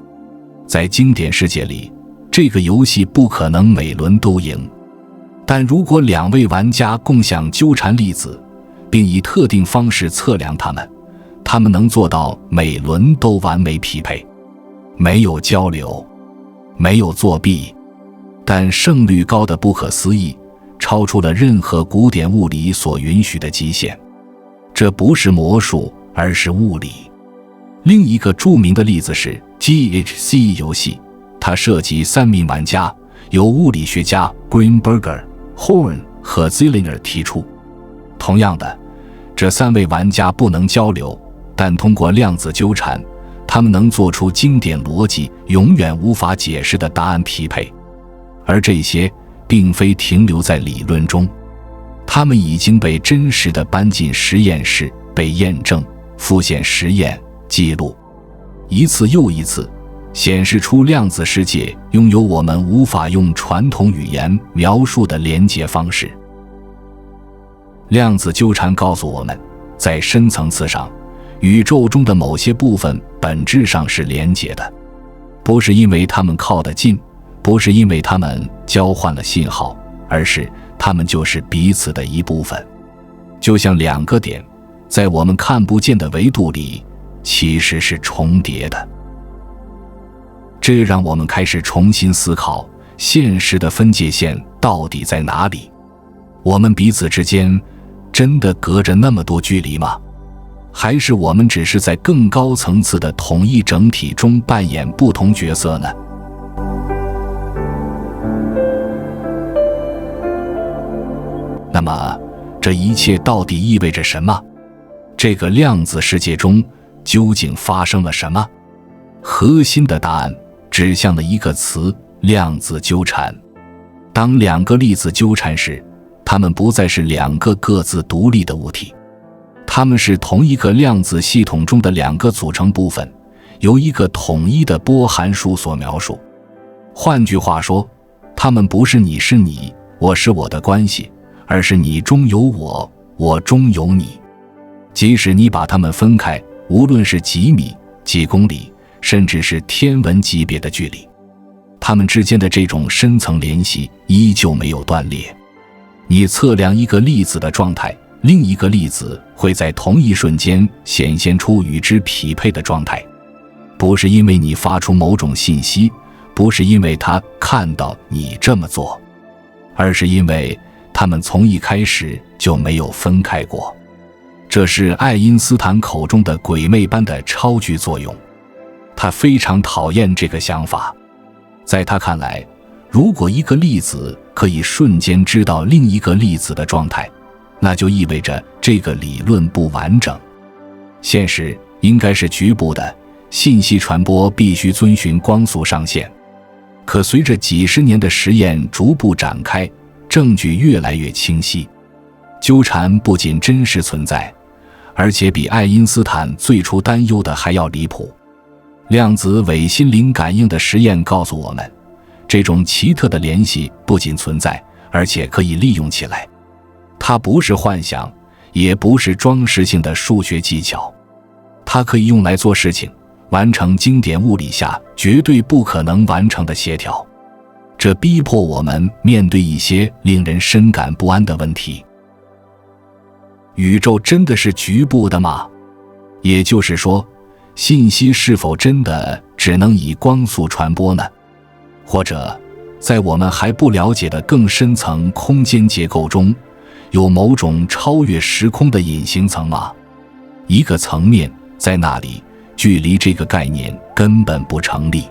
在经典世界里，这个游戏不可能每轮都赢，但如果两位玩家共享纠缠粒子，并以特定方式测量它们，他们能做到每轮都完美匹配，没有交流，没有作弊，但胜率高得不可思议，超出了任何古典物理所允许的极限。这不是魔术，而是物理。另一个著名的例子是 GHC 游戏，它涉及3名玩家，由物理学家 Greenberger、Horn 和 Zillinger 提出。同样的，这3位玩家不能交流，但通过量子纠缠，他们能做出经典逻辑永远无法解释的答案匹配。而这些并非停留在理论中，他们已经被真实地搬进实验室，被验证、复现实验、记录，一次又一次，显示出量子世界拥有我们无法用传统语言描述的连结方式。量子纠缠告诉我们，在深层次上，宇宙中的某些部分本质上是连结的，不是因为它们靠得近，不是因为它们交换了信号，而是它们就是彼此的一部分。就像2个点，在我们看不见的维度里，其实是重叠的。这让我们开始重新思考，现实的分界线到底在哪里？我们彼此之间真的隔着那么多距离吗？还是我们只是在更高层次的统一整体中扮演不同角色呢？那么，这一切到底意味着什么？这个量子世界中究竟发生了什么？核心的答案指向了一个词：量子纠缠。当两个粒子纠缠时，它们不再是两个各自独立的物体，它们是同一个量子系统中的两个组成部分，由一个统一的波函数所描述。换句话说，它们不是你是你，我是我的关系，而是你中有我，我中有你。即使你把它们分开，无论是几米、几公里，甚至是天文级别的距离，它们之间的这种深层联系依旧没有断裂。你测量一个粒子的状态，另一个粒子会在同一瞬间显现出与之匹配的状态，不是因为你发出某种信息，不是因为他看到你这么做，而是因为他们从一开始就没有分开过。这是爱因斯坦口中的鬼魅般的超距作用，他非常讨厌这个想法。在他看来，如果一个粒子可以瞬间知道另一个粒子的状态，那就意味着这个理论不完整。现实应该是局部的，信息传播必须遵循光速上限。可随着几十年的实验逐步展开，证据越来越清晰，纠缠不仅真实存在，而且比爱因斯坦最初担忧的还要离谱。量子伪心灵感应的实验告诉我们，这种奇特的联系不仅存在，而且可以利用起来。它不是幻想，也不是装饰性的数学技巧，它可以用来做事情，完成经典物理下绝对不可能完成的协调。这逼迫我们面对一些令人深感不安的问题。宇宙真的是局部的吗？也就是说，信息是否真的只能以光速传播呢？或者，在我们还不了解的更深层空间结构中，有某种超越时空的隐形层吗？一个层面在那里，距离这个概念根本不成立。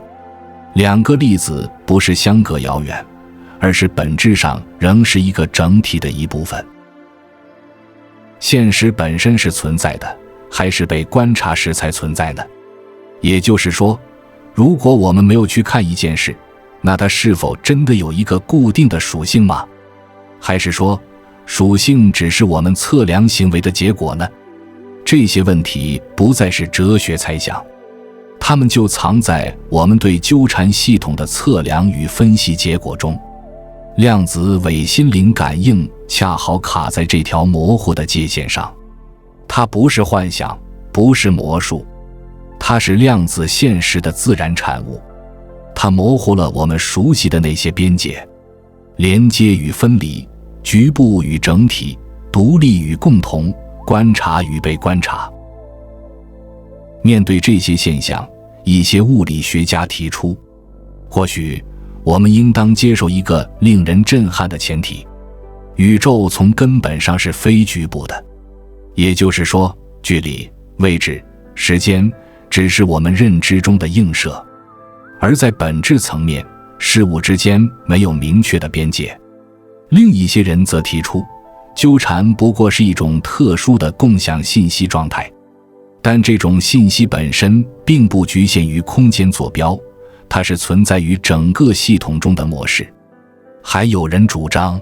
两个粒子不是相隔遥远，而是本质上仍是一个整体的一部分。现实本身是存在的，还是被观察时才存在呢？也就是说，如果我们没有去看一件事，那它是否真的有一个固定的属性吗？还是说，属性只是我们测量行为的结果呢？这些问题不再是哲学猜想，它们就藏在我们对纠缠系统的测量与分析结果中。量子伪心灵感应恰好卡在这条模糊的界限上，它不是幻想，不是魔术，它是量子现实的自然产物。它模糊了我们熟悉的那些边界，连接与分离，局部与整体，独立与共同，观察与被观察。面对这些现象，一些物理学家提出，或许我们应当接受一个令人震撼的前提：宇宙从根本上是非局部的。也就是说，距离、位置、时间只是我们认知中的映射，而在本质层面，事物之间没有明确的边界。另一些人则提出，纠缠不过是一种特殊的共享信息状态，但这种信息本身并不局限于空间坐标，它是存在于整个系统中的模式。还有人主张，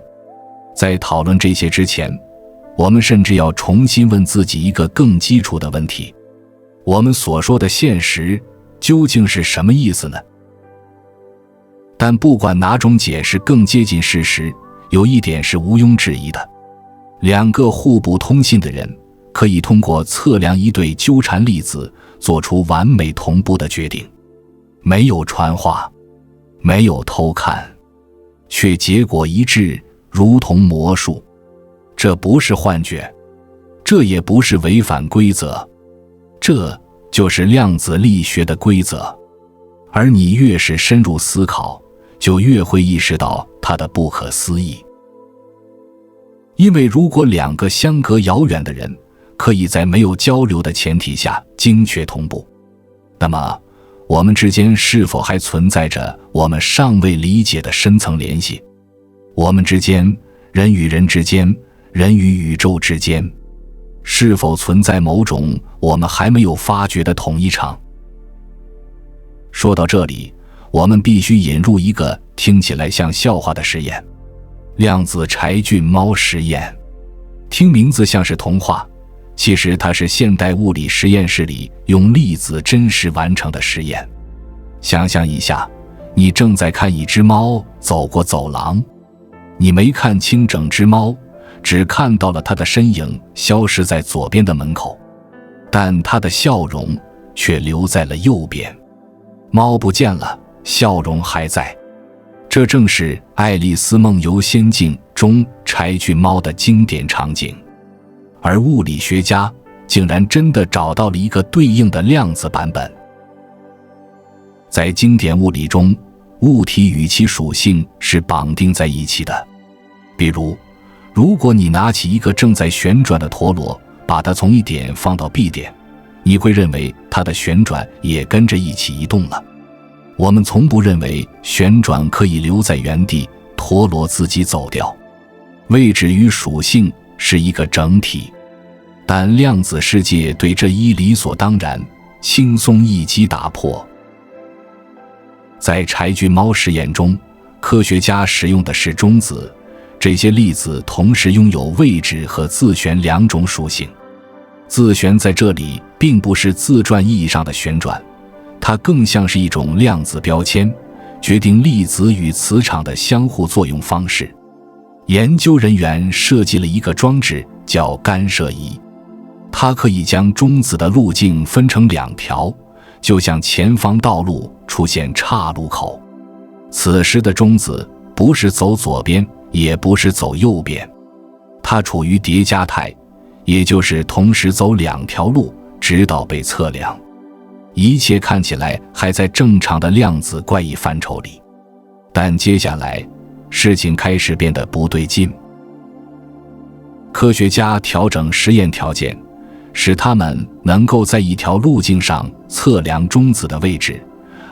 在讨论这些之前，我们甚至要重新问自己一个更基础的问题：我们所说的现实究竟是什么意思呢？但不管哪种解释更接近事实，有一点是毋庸置疑的：两个互不通信的人可以通过测量一对纠缠粒子做出完美同步的决定。没有传话，没有偷看，却结果一致，如同魔术。这不是幻觉，这也不是违反规则，这就是量子力学的规则。而你越是深入思考，就越会意识到它的不可思议。因为如果两个相隔遥远的人可以在没有交流的前提下精确同步，那么我们之间是否还存在着我们尚未理解的深层联系？我们之间，人与人之间，人与宇宙之间，是否存在某种我们还没有发觉的统一场？说到这里，我们必须引入一个听起来像笑话的实验——量子柴郡猫实验。听名字像是童话，其实它是现代物理实验室里用粒子真实完成的实验。想象一下，你正在看一只猫走过走廊，你没看清整只猫，只看到了它的身影消失在左边的门口，但它的笑容却留在了右边。猫不见了，笑容还在。这正是《爱丽丝梦游仙境》中柴郡猫的经典场景。而物理学家竟然真的找到了一个对应的量子版本。在经典物理中，物体与其属性是绑定在一起的。比如，如果你拿起一个正在旋转的陀螺，把它从一点放到 B 点，你会认为它的旋转也跟着一起移动了。我们从不认为旋转可以留在原地，陀螺自己走掉。位置与属性是一个整体，但量子世界对这一理所当然轻松一击打破。在柴郡猫实验中，科学家使用的是中子，这些粒子同时拥有位置和自旋两种属性。自旋在这里并不是自转意义上的旋转，它更像是一种量子标签，决定粒子与磁场的相互作用方式。研究人员设计了一个装置，叫干涉仪，它可以将中子的路径分成两条，就像前方道路出现岔路口。此时的中子不是走左边，也不是走右边，它处于叠加态，也就是同时走两条路，直到被测量。一切看起来还在正常的量子怪异范畴里，但接下来事情开始变得不对劲。科学家调整实验条件，使他们能够在一条路径上测量中子的位置，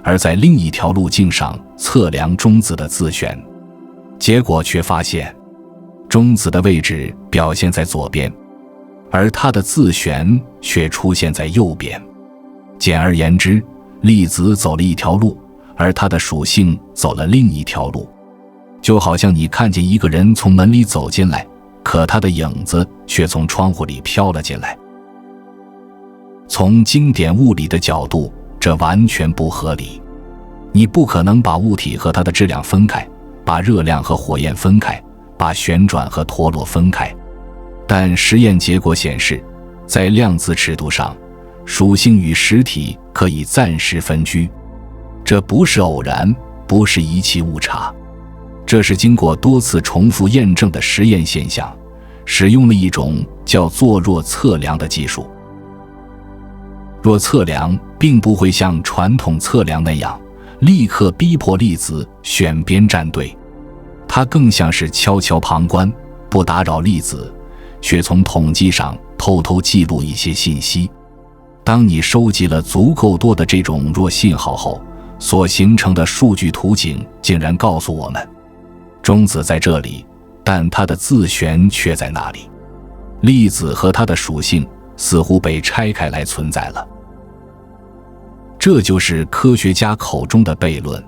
而在另一条路径上测量中子的自旋。结果却发现，中子的位置表现在左边，而它的自旋却出现在右边。简而言之，粒子走了一条路，而它的属性走了另一条路。就好像你看见一个人从门里走进来，可他的影子却从窗户里飘了进来。从经典物理的角度，这完全不合理。你不可能把物体和它的质量分开，把热量和火焰分开，把旋转和陀螺分开。但实验结果显示，在量子尺度上，属性与实体可以暂时分居。这不是偶然，不是仪器误差，这是经过多次重复验证的实验现象，使用了一种叫做弱测量的技术。弱测量并不会像传统测量那样立刻逼迫粒子选边站队，它更像是悄悄旁观，不打扰粒子，却从统计上偷偷记录一些信息。当你收集了足够多的这种弱信号后，所形成的数据图景竟然告诉我们，中子在这里，但它的自旋却在那里。粒子和它的属性似乎被拆开来存在了。这就是科学家口中的悖论，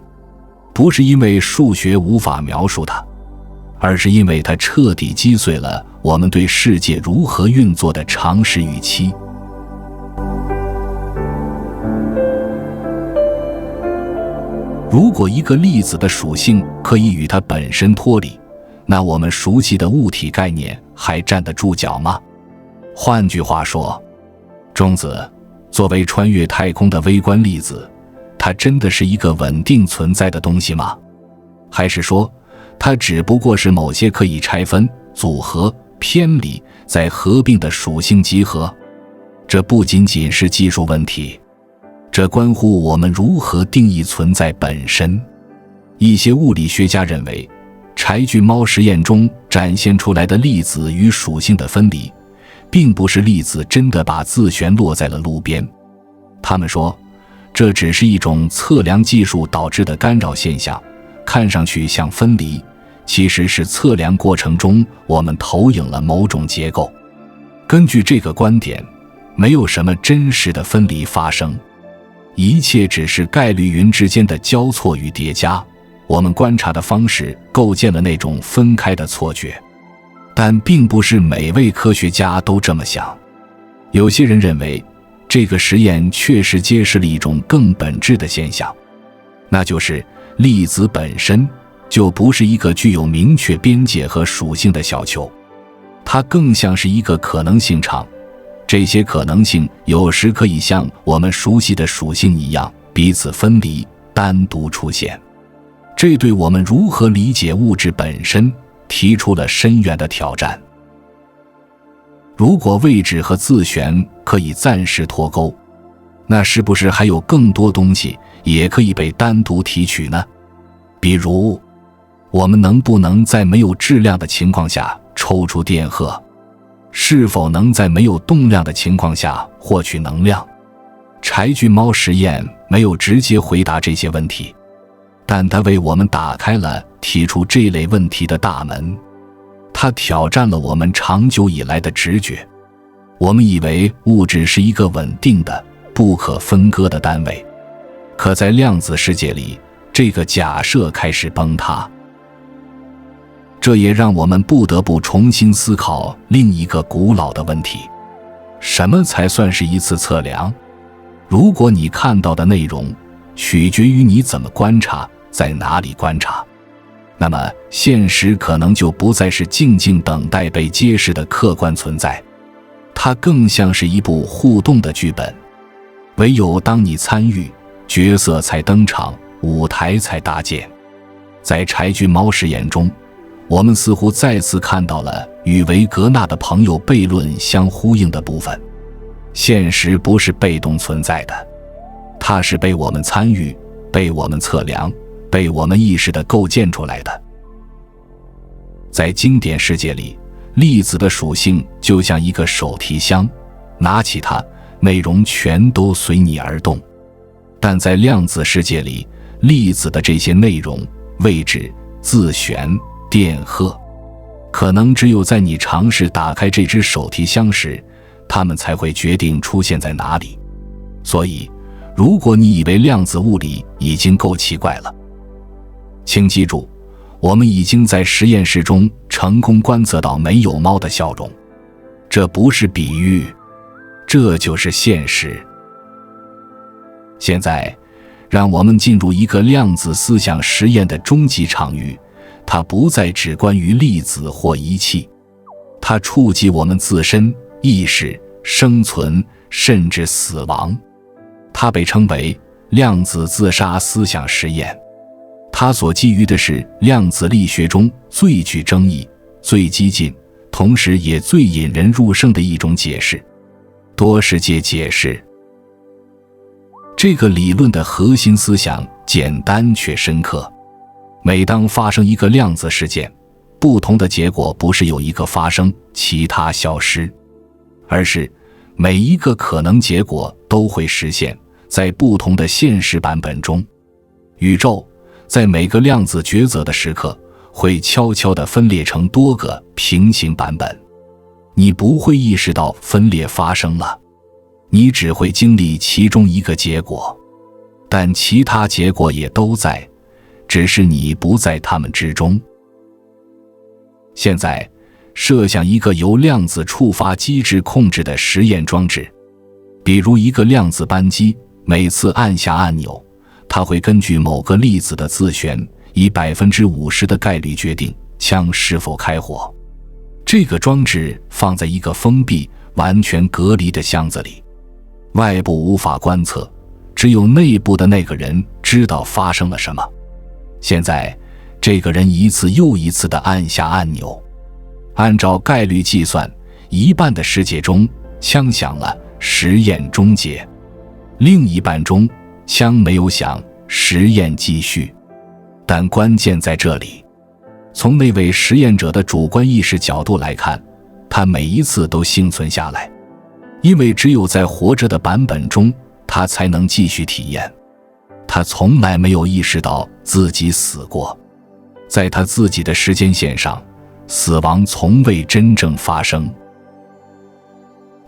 不是因为数学无法描述它，而是因为它彻底击碎了我们对世界如何运作的常识预期。如果一个粒子的属性可以与它本身脱离，那我们熟悉的物体概念还站得住脚吗？换句话说，中子作为穿越太空的微观粒子，它真的是一个稳定存在的东西吗？还是说，它只不过是某些可以拆分、组合、偏离、再合并的属性集合？这不仅仅是技术问题，这关乎我们如何定义存在本身。一些物理学家认为，柴郡猫实验中展现出来的粒子与属性的分离，并不是粒子真的把自旋落在了路边。他们说，这只是一种测量技术导致的干扰现象，看上去像分离，其实是测量过程中我们投影了某种结构。根据这个观点，没有什么真实的分离发生，一切只是概率云之间的交错与叠加。我们观察的方式构建了那种分开的错觉，但并不是每位科学家都这么想。有些人认为，这个实验确实揭示了一种更本质的现象，那就是粒子本身就不是一个具有明确边界和属性的小球，它更像是一个可能性场。这些可能性有时可以像我们熟悉的属性一样彼此分离，单独出现。这对我们如何理解物质本身提出了深远的挑战。如果位置和自旋可以暂时脱钩，那是不是还有更多东西也可以被单独提取呢？比如，我们能不能在没有质量的情况下抽出电荷？是否能在没有动量的情况下获取能量？柴郡猫实验没有直接回答这些问题，但它为我们打开了提出这类问题的大门。它挑战了我们长久以来的直觉。我们以为物质是一个稳定的、不可分割的单位，可在量子世界里，这个假设开始崩塌。这也让我们不得不重新思考另一个古老的问题：什么才算是一次测量？如果你看到的内容取决于你怎么观察，在哪里观察，那么现实可能就不再是静静等待被揭示的客观存在，它更像是一部互动的剧本。唯有当你参与，角色才登场，舞台才搭建。在柴郡猫实验中，我们似乎再次看到了与维格纳的朋友悖论相呼应的部分。现实不是被动存在的，它是被我们参与、被我们测量、被我们意识地构建出来的。在经典世界里，粒子的属性就像一个手提箱，拿起它，内容全都随你而动。但在量子世界里，粒子的这些内容、位置、自旋、电荷，可能只有在你尝试打开这只手提箱时，它们才会决定出现在哪里。所以，如果你以为量子物理已经够奇怪了，请记住，我们已经在实验室中成功观测到没有猫的笑容。这不是比喻，这就是现实。现在，让我们进入一个量子思想实验的终极场域，它不再只关于粒子或仪器，它触及我们自身、意识、生存，甚至死亡。它被称为量子自杀思想实验。它所基于的是量子力学中最具争议、最激进，同时也最引人入胜的一种解释——多世界解释。这个理论的核心思想简单却深刻。每当发生一个量子事件，不同的结果不是有一个发生，其他消失，而是每一个可能结果都会实现，在不同的现实版本中。宇宙在每个量子抉择的时刻，会悄悄地分裂成多个平行版本。你不会意识到分裂发生了，你只会经历其中一个结果，但其他结果也都在，只是你不在它们之中。现在，设想一个由量子触发机制控制的实验装置，比如一个量子扳机，每次按下按钮，它会根据某个粒子的自旋，以 50% 的概率决定枪是否开火。这个装置放在一个封闭、完全隔离的箱子里，外部无法观测，只有内部的那个人知道发生了什么。现在，这个人一次又一次地按下按钮，按照概率计算，一半的世界中枪响了，实验终结；另一半中枪没有响，实验继续。但关键在这里，从那位实验者的主观意识角度来看，他每一次都幸存下来，因为只有在活着的版本中，他才能继续体验。他从来没有意识到自己死过，在他自己的时间线上，死亡从未真正发生。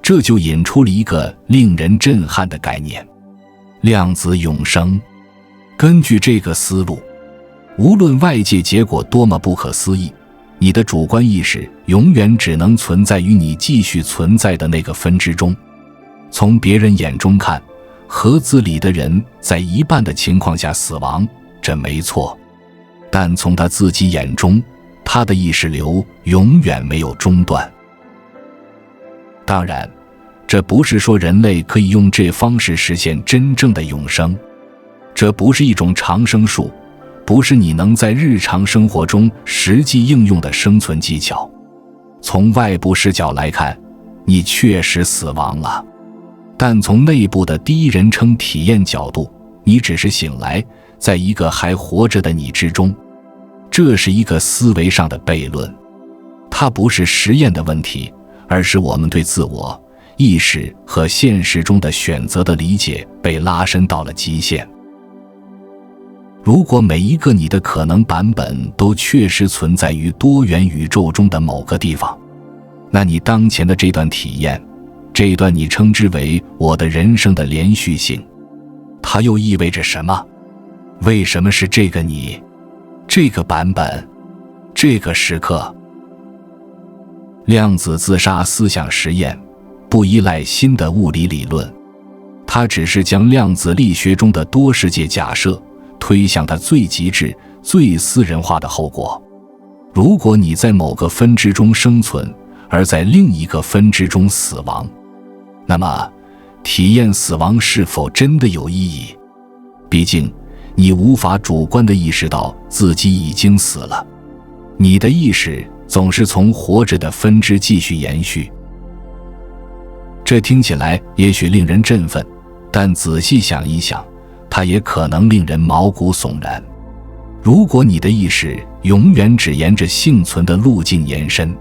这就引出了一个令人震撼的概念：量子永生。根据这个思路，无论外界结果多么不可思议，你的主观意识永远只能存在于你继续存在的那个分支中。从别人眼中看，盒子里的人在一半的情况下死亡，这没错。但从他自己眼中，他的意识流永远没有中断。当然，这不是说人类可以用这方式实现真正的永生，这不是一种长生术，不是你能在日常生活中实际应用的生存技巧。从外部视角来看，你确实死亡了，但从内部的第一人称体验角度，你只是醒来，在一个还活着的你之中。这是一个思维上的悖论，它不是实验的问题，而是我们对自我、意识和现实中的选择的理解被拉伸到了极限。如果每一个你的可能版本都确实存在于多元宇宙中的某个地方，那你当前的这段体验，这段你称之为我的人生的连续性，它又意味着什么？为什么是这个你，这个版本，这个时刻？量子自杀思想实验不依赖新的物理理论，它只是将量子力学中的多世界假设推向它最极致、最私人化的后果。如果你在某个分支中生存，而在另一个分支中死亡，那么体验死亡是否真的有意义？毕竟你无法主观地意识到自己已经死了，你的意识总是从活着的分支继续延续。这听起来也许令人振奋，但仔细想一想，它也可能令人毛骨悚然。如果你的意识永远只沿着幸存的路径延伸，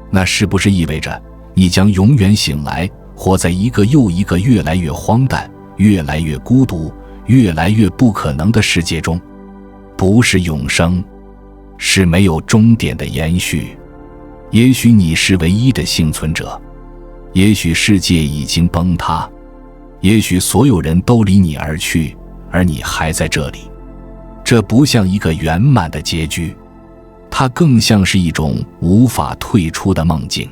那是不是意味着你将永远醒来，活在一个又一个越来越荒诞、越来越孤独、越来越不可能的世界中？不是永生，是没有终点的延续。也许你是唯一的幸存者，也许世界已经崩塌，也许所有人都离你而去，而你还在这里。这不像一个圆满的结局，它更像是一种无法退出的梦境。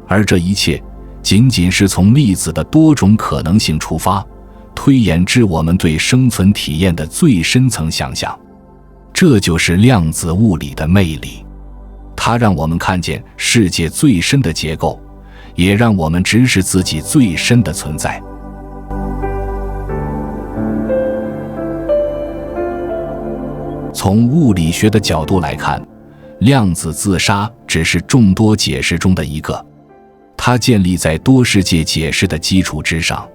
而这一切仅仅是从粒子的多种可能性出发，推演至我们对生存体验的最深层想象。这就是量子物理的魅力，它让我们看见世界最深的结构，也让我们直视自己最深的存在。从物理学的角度来看，量子自杀只是众多解释中的一个，它建立在多世界解释的基础之上。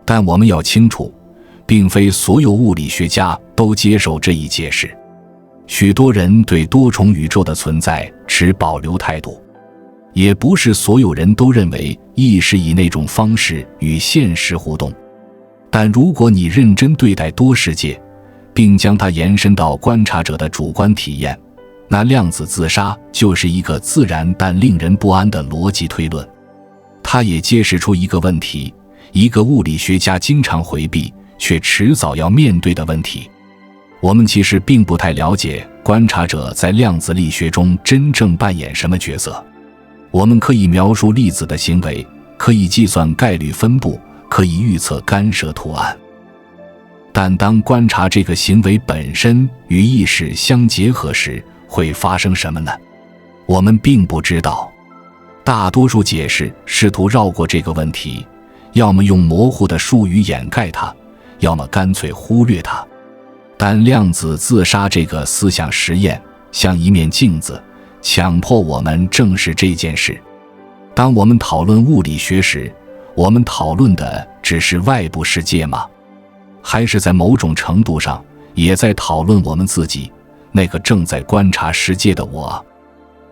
但我们要清楚，并非所有物理学家都接受这一解释。许多人对多重宇宙的存在持保留态度，也不是所有人都认为意识以那种方式与现实互动。但如果你认真对待多世界，并将它延伸到观察者的主观体验，那量子自杀就是一个自然但令人不安的逻辑推论。它也揭示出一个问题，一个物理学家经常回避却迟早要面对的问题。我们其实并不太了解观察者在量子力学中真正扮演什么角色。我们可以描述粒子的行为，可以计算概率分布，可以预测干涉图案。但当观察这个行为本身与意识相结合时，会发生什么呢？我们并不知道。大多数解释试图绕过这个问题，要么用模糊的术语掩盖它，要么干脆忽略它。但量子自杀这个思想实验像一面镜子，强迫我们正视这件事。当我们讨论物理学时，我们讨论的只是外部世界吗？还是在某种程度上也在讨论我们自己，那个正在观察世界的我？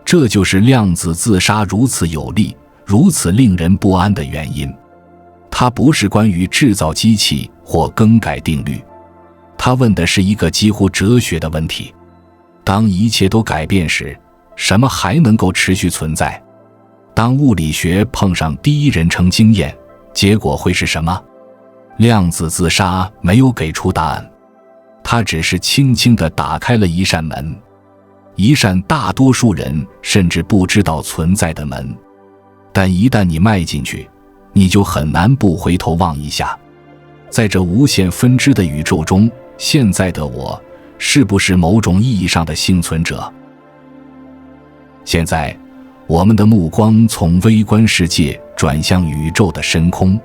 这就是量子自杀如此有力、如此令人不安的原因。它不是关于制造机器或更改定律，它问的是一个几乎哲学的问题：当一切都改变时，什么还能够持续存在？当物理学碰上第一人称经验，结果会是什么？量子自杀没有给出答案，它只是轻轻地打开了一扇门，一扇大多数人甚至不知道存在的门。但一旦你迈进去，你就很难不回头望一下。在这无限分支的宇宙中，现在的我是不是某种意义上的幸存者？现在我们的目光从微观世界转向宇宙的深空。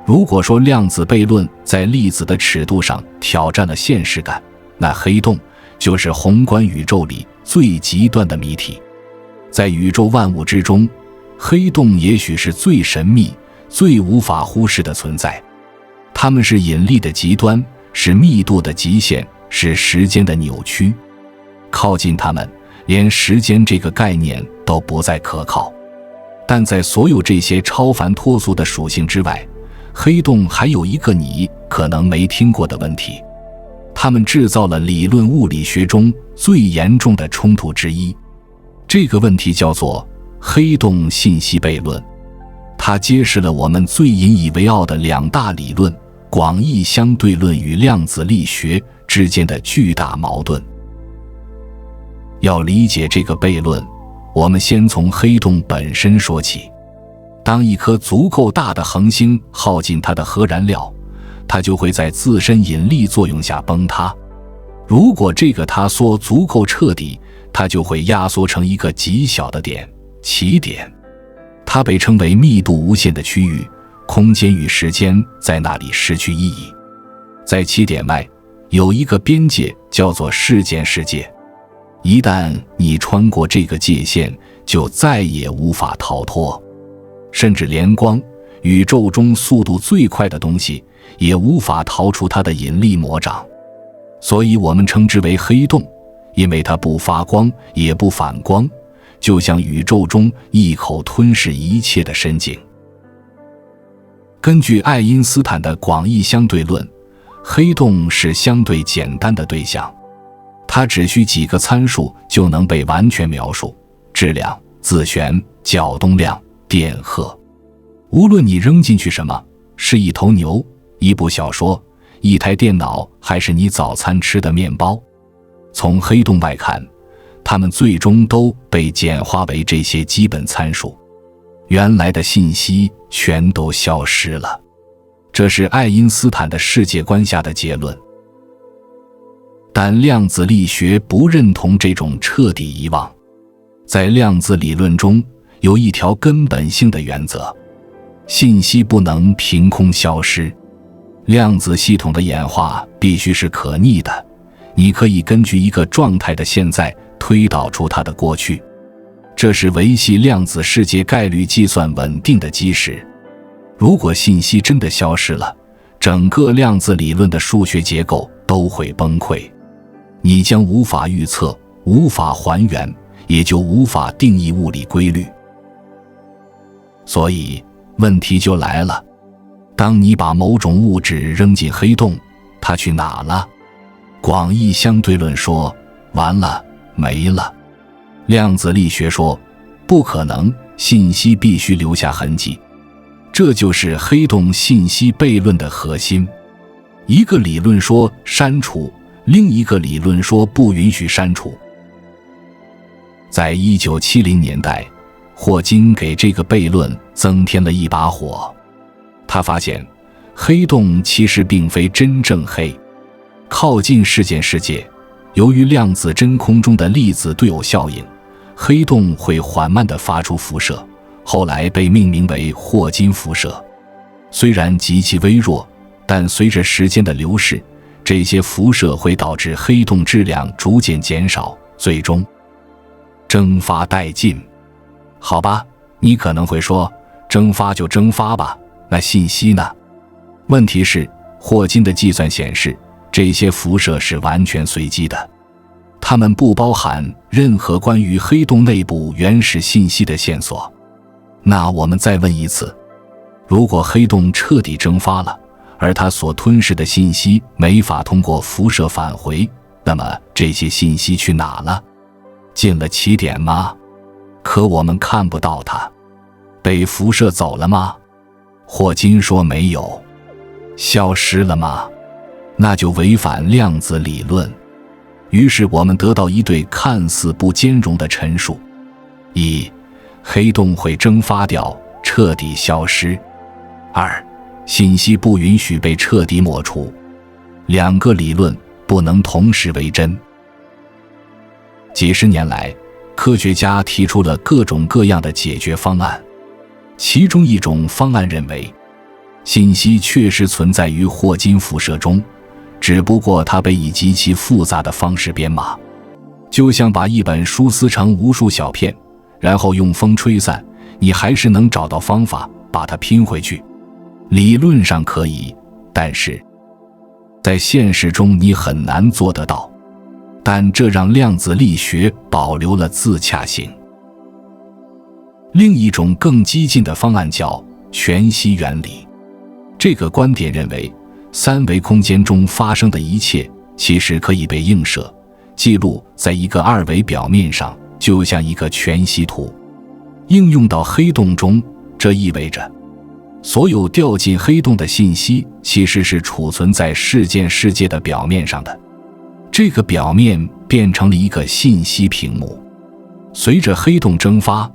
如果说量子悖论在粒子的尺度上挑战了现实感，那黑洞就是宏观宇宙里最极端的谜题。在宇宙万物之中，黑洞也许是最神秘、最无法忽视的存在。它们是引力的极端，是密度的极限，是时间的扭曲。靠近它们，连时间这个概念都不再可靠。但在所有这些超凡脱俗的属性之外，黑洞还有一个你可能没听过的问题。它们制造了理论物理学中最严重的冲突之一。这个问题叫做黑洞信息悖论。它揭示了我们最引以为傲的两大理论——广义相对论与量子力学之间的巨大矛盾。要理解这个悖论，我们先从黑洞本身说起。当一颗足够大的恒星耗尽它的核燃料，它就会在自身引力作用下崩塌。如果这个塌缩足够彻底，它就会压缩成一个极小的点，起点。它被称为密度无限的区域，空间与时间在那里失去意义。在起点外有一个边界，叫做事件世界。一旦你穿过这个界限，就再也无法逃脱。甚至连光，宇宙中速度最快的东西，也无法逃出它的引力魔掌。所以我们称之为黑洞，因为它不发光也不反光，就像宇宙中一口吞噬一切的深井。根据爱因斯坦的广义相对论，黑洞是相对简单的对象，它只需几个参数就能被完全描述：质量、自旋、角动量、电荷。无论你扔进去什么，是一头牛、一部小说、一台电脑，还是你早餐吃的面包，从黑洞外看，它们最终都被简化为这些基本参数。原来的信息全都消失了。这是爱因斯坦的世界观下的结论。但量子力学不认同这种彻底遗忘。在量子理论中，有一条根本性的原则：信息不能凭空消失。量子系统的演化必须是可逆的，你可以根据一个状态的现在推导出它的过去。这是维系量子世界概率计算稳定的基石。如果信息真的消失了，整个量子理论的数学结构都会崩溃。你将无法预测，无法还原，也就无法定义物理规律。所以问题就来了，当你把某种物质扔进黑洞，它去哪了？广义相对论说完了，没了。量子力学说不可能，信息必须留下痕迹。这就是黑洞信息悖论的核心。一个理论说删除，另一个理论说不允许删除。在1970年代，霍金给这个悖论增添了一把火。他发现黑洞其实并非真正黑。靠近事件世界，由于量子真空中的粒子对偶效应，黑洞会缓慢地发出辐射，后来被命名为霍金辐射。虽然极其微弱，但随着时间的流逝，这些辐射会导致黑洞质量逐渐减少，最终蒸发殆尽。好吧，你可能会说，蒸发就蒸发吧，那信息呢？问题是，霍金的计算显示，这些辐射是完全随机的，它们不包含任何关于黑洞内部原始信息的线索。那我们再问一次，如果黑洞彻底蒸发了，而它所吞噬的信息没法通过辐射返回，那么这些信息去哪了？进了起点吗？可我们看不到它。被辐射走了吗？霍金说没有。消失了吗？那就违反量子理论。于是我们得到一对看似不兼容的陈述：一，黑洞会蒸发掉，彻底消失；二，信息不允许被彻底抹除。两个理论不能同时为真。几十年来，科学家提出了各种各样的解决方案。其中一种方案认为，信息确实存在于霍金辐射中，只不过它被以极其复杂的方式编码，就像把一本书撕成无数小片，然后用风吹散，你还是能找到方法把它拼回去。理论上可以，但是在现实中你很难做得到。但这让量子力学保留了自洽性。另一种更激进的方案叫全息原理。这个观点认为，三维空间中发生的一切其实可以被映射、记录在一个二维表面上，就像一个全息图。应用到黑洞中，这意味着所有掉进黑洞的信息其实是储存在事件世界的表面上的。这个表面变成了一个信息屏幕。随着黑洞蒸发，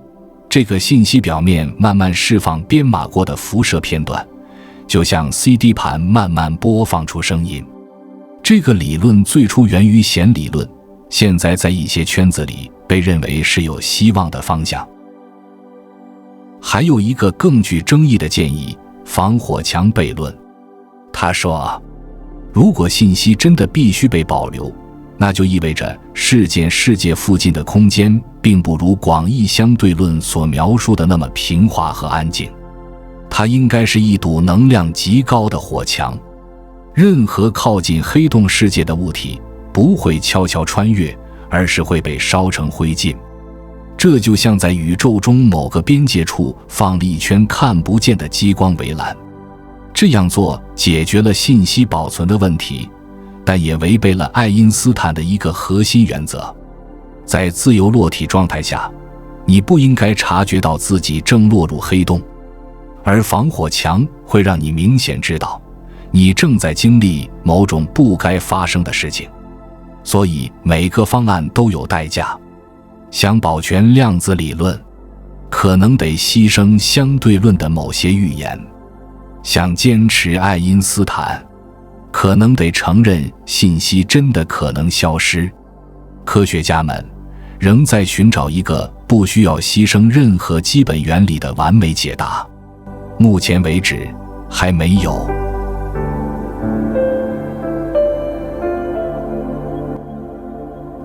这个信息表面慢慢释放编码过的辐射片段，就像 CD 盘慢慢播放出声音。这个理论最初源于弦理论，现在在一些圈子里被认为是有希望的方向。还有一个更具争议的建议，防火墙悖论。他说，如果信息真的必须被保留，那就意味着事件世界附近的空间并不如广义相对论所描述的那么平滑和安静。它应该是一堵能量极高的火墙，任何靠近黑洞世界的物体不会悄悄穿越，而是会被烧成灰烬。这就像在宇宙中某个边界处放了一圈看不见的激光围栏。这样做解决了信息保存的问题，但也违背了爱因斯坦的一个核心原则：在自由落体状态下，你不应该察觉到自己正落入黑洞，而防火墙会让你明显知道你正在经历某种不该发生的事情。所以每个方案都有代价。想保全量子理论，可能得牺牲相对论的某些预言；想坚持爱因斯坦，可能得承认信息真的可能消失。科学家们仍在寻找一个不需要牺牲任何基本原理的完美解答。目前为止，还没有。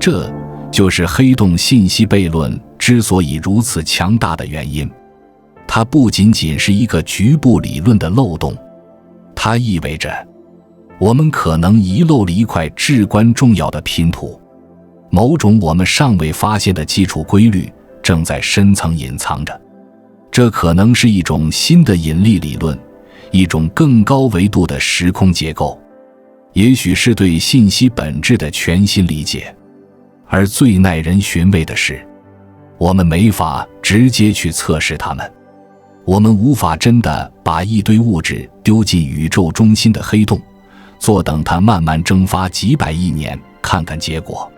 这就是黑洞信息悖论之所以如此强大的原因。它不仅仅是一个局部理论的漏洞，它意味着我们可能遗漏了一块至关重要的拼图。某种我们尚未发现的基础规律正在深层隐藏着。这可能是一种新的引力理论，一种更高维度的时空结构，也许是对信息本质的全新理解。而最耐人寻味的是，我们没法直接去测试它们。我们无法真的把一堆物质丢进宇宙中心的黑洞，坐等它慢慢蒸发几百亿年，看看结果。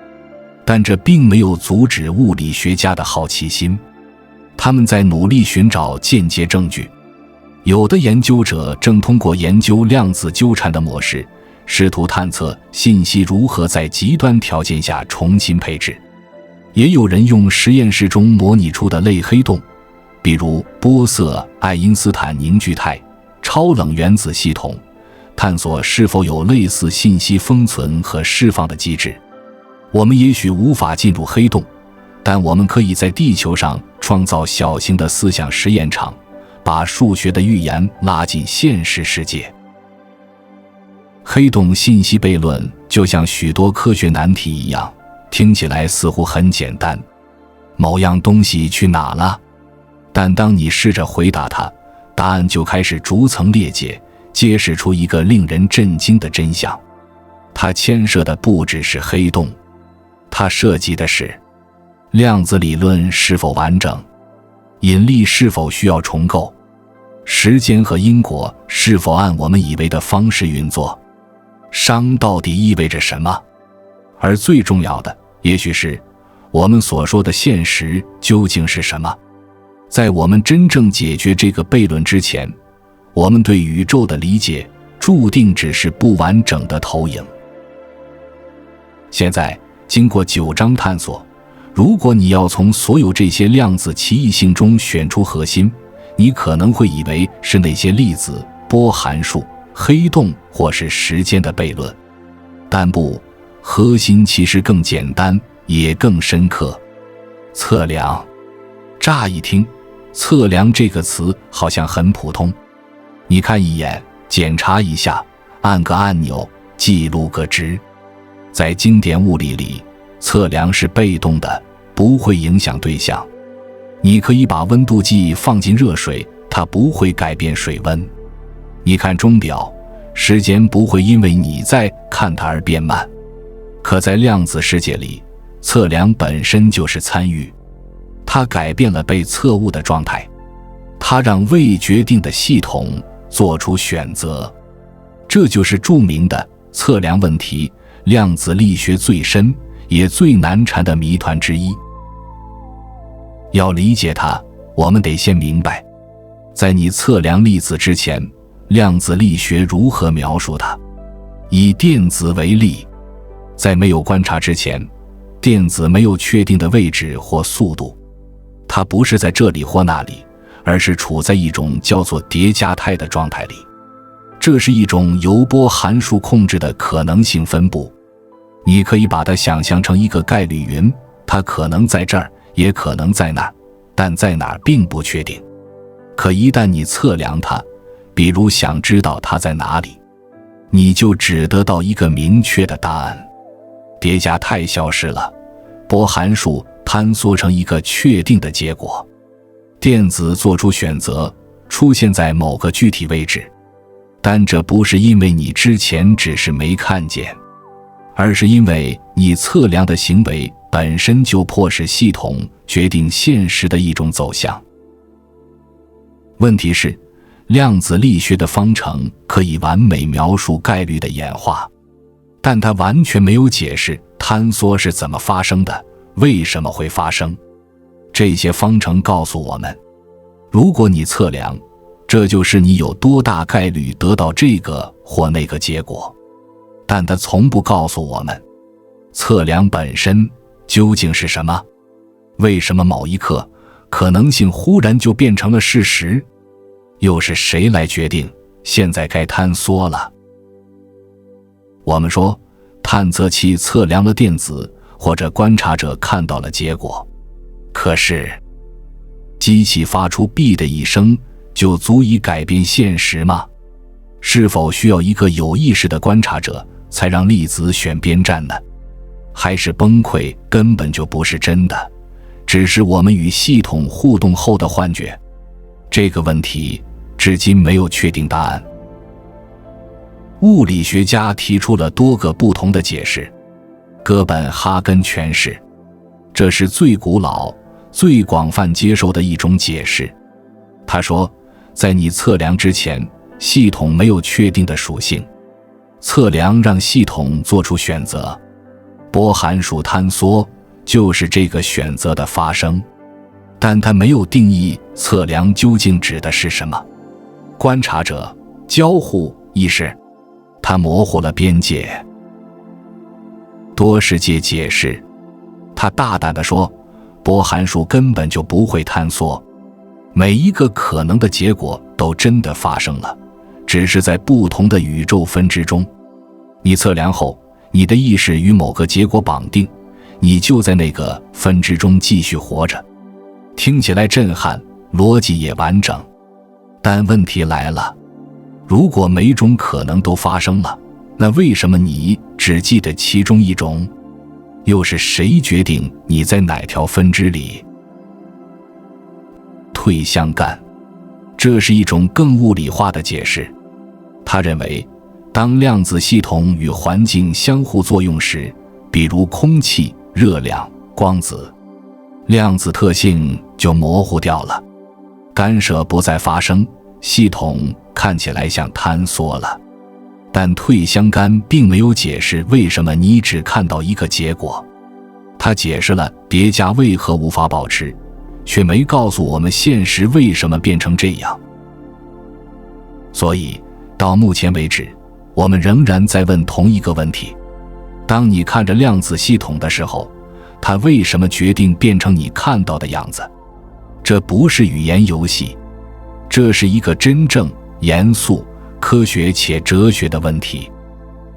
但这并没有阻止物理学家的好奇心，他们在努力寻找间接证据。有的研究者正通过研究量子纠缠的模式，试图探测信息如何在极端条件下重新配置。也有人用实验室中模拟出的类黑洞，比如波色爱因斯坦凝聚态、超冷原子系统，探索是否有类似信息封存和释放的机制。我们也许无法进入黑洞，但我们可以在地球上创造小型的思想实验场，把数学的预言拉进现实世界。黑洞信息悖论就像许多科学难题一样，听起来似乎很简单，某样东西去哪了？但当你试着回答它，答案就开始逐层裂解，揭示出一个令人震惊的真相。它牵涉的不只是黑洞，它涉及的是量子理论是否完整，引力是否需要重构？时间和因果是否按我们以为的方式运作？熵到底意味着什么？而最重要的，也许是我们所说的现实究竟是什么？在我们真正解决这个悖论之前，我们对宇宙的理解注定只是不完整的投影。现在，经过9章探索，如果你要从所有这些量子奇异性中选出核心，你可能会以为是那些粒子、波函数、黑洞或是时间的悖论。但不，核心其实更简单，也更深刻。测量。乍一听，测量这个词好像很普通，你看一眼，检查一下，按个按钮，记录个值。在经典物理里，测量是被动的，不会影响对象。你可以把温度计放进热水，它不会改变水温。你看钟表，时间不会因为你在看它而变慢。可在量子世界里，测量本身就是参与，它改变了被测物的状态，它让未决定的系统做出选择。这就是著名的测量问题，量子力学最深也最难缠的谜团之一。要理解它，我们得先明白，在你测量粒子之前，量子力学如何描述它。以电子为例，在没有观察之前，电子没有确定的位置或速度，它不是在这里或那里，而是处在一种叫做叠加态的状态里。这是一种由波函数控制的可能性分布。你可以把它想象成一个概率云，它可能在这儿，也可能在那儿，但在哪儿并不确定。可一旦你测量它，比如想知道它在哪里，你就只得到一个明确的答案。叠加态消失了，波函数坍缩成一个确定的结果。电子做出选择，出现在某个具体位置，但这不是因为你之前只是没看见，而是因为你测量的行为本身就迫使系统决定现实的一种走向。问题是，量子力学的方程可以完美描述概率的演化，但它完全没有解释坍缩是怎么发生的，为什么会发生。这些方程告诉我们，如果你测量，这就是你有多大概率得到这个或那个结果，但它从不告诉我们，测量本身究竟是什么？为什么某一刻可能性忽然就变成了事实？又是谁来决定现在该坍缩了？我们说，探测器测量了电子，或者观察者看到了结果。可是，机器发出“哔”的一声，就足以改变现实吗？是否需要一个有意识的观察者，才让粒子选边站呢？还是崩溃根本就不是真的，只是我们与系统互动后的幻觉？这个问题至今没有确定答案。物理学家提出了多个不同的解释。哥本哈根诠释，这是最古老、最广泛接受的一种解释。他说，在你测量之前，系统没有确定的属性，测量让系统做出选择，波函数坍缩就是这个选择的发生，但它没有定义测量究竟指的是什么。观察者、交互、意识，它模糊了边界。多世界解释，他大胆地说，波函数根本就不会坍缩，每一个可能的结果都真的发生了，只是在不同的宇宙分支中。你测量后，你的意识与某个结果绑定，你就在那个分支中继续活着。听起来震撼，逻辑也完整。但问题来了，如果每种可能都发生了，那为什么你只记得其中一种？又是谁决定你在哪条分支里？退相干，这是一种更物理化的解释。他认为，当量子系统与环境相互作用时，比如空气、热量、光子，量子特性就模糊掉了。干涉不再发生，系统看起来像坍缩了。但退相干并没有解释为什么你只看到一个结果，它解释了叠加为何无法保持，却没告诉我们现实为什么变成这样。所以到目前为止，我们仍然在问同一个问题：当你看着量子系统的时候，它为什么决定变成你看到的样子？这不是语言游戏，这是一个真正严肃、科学且哲学的问题。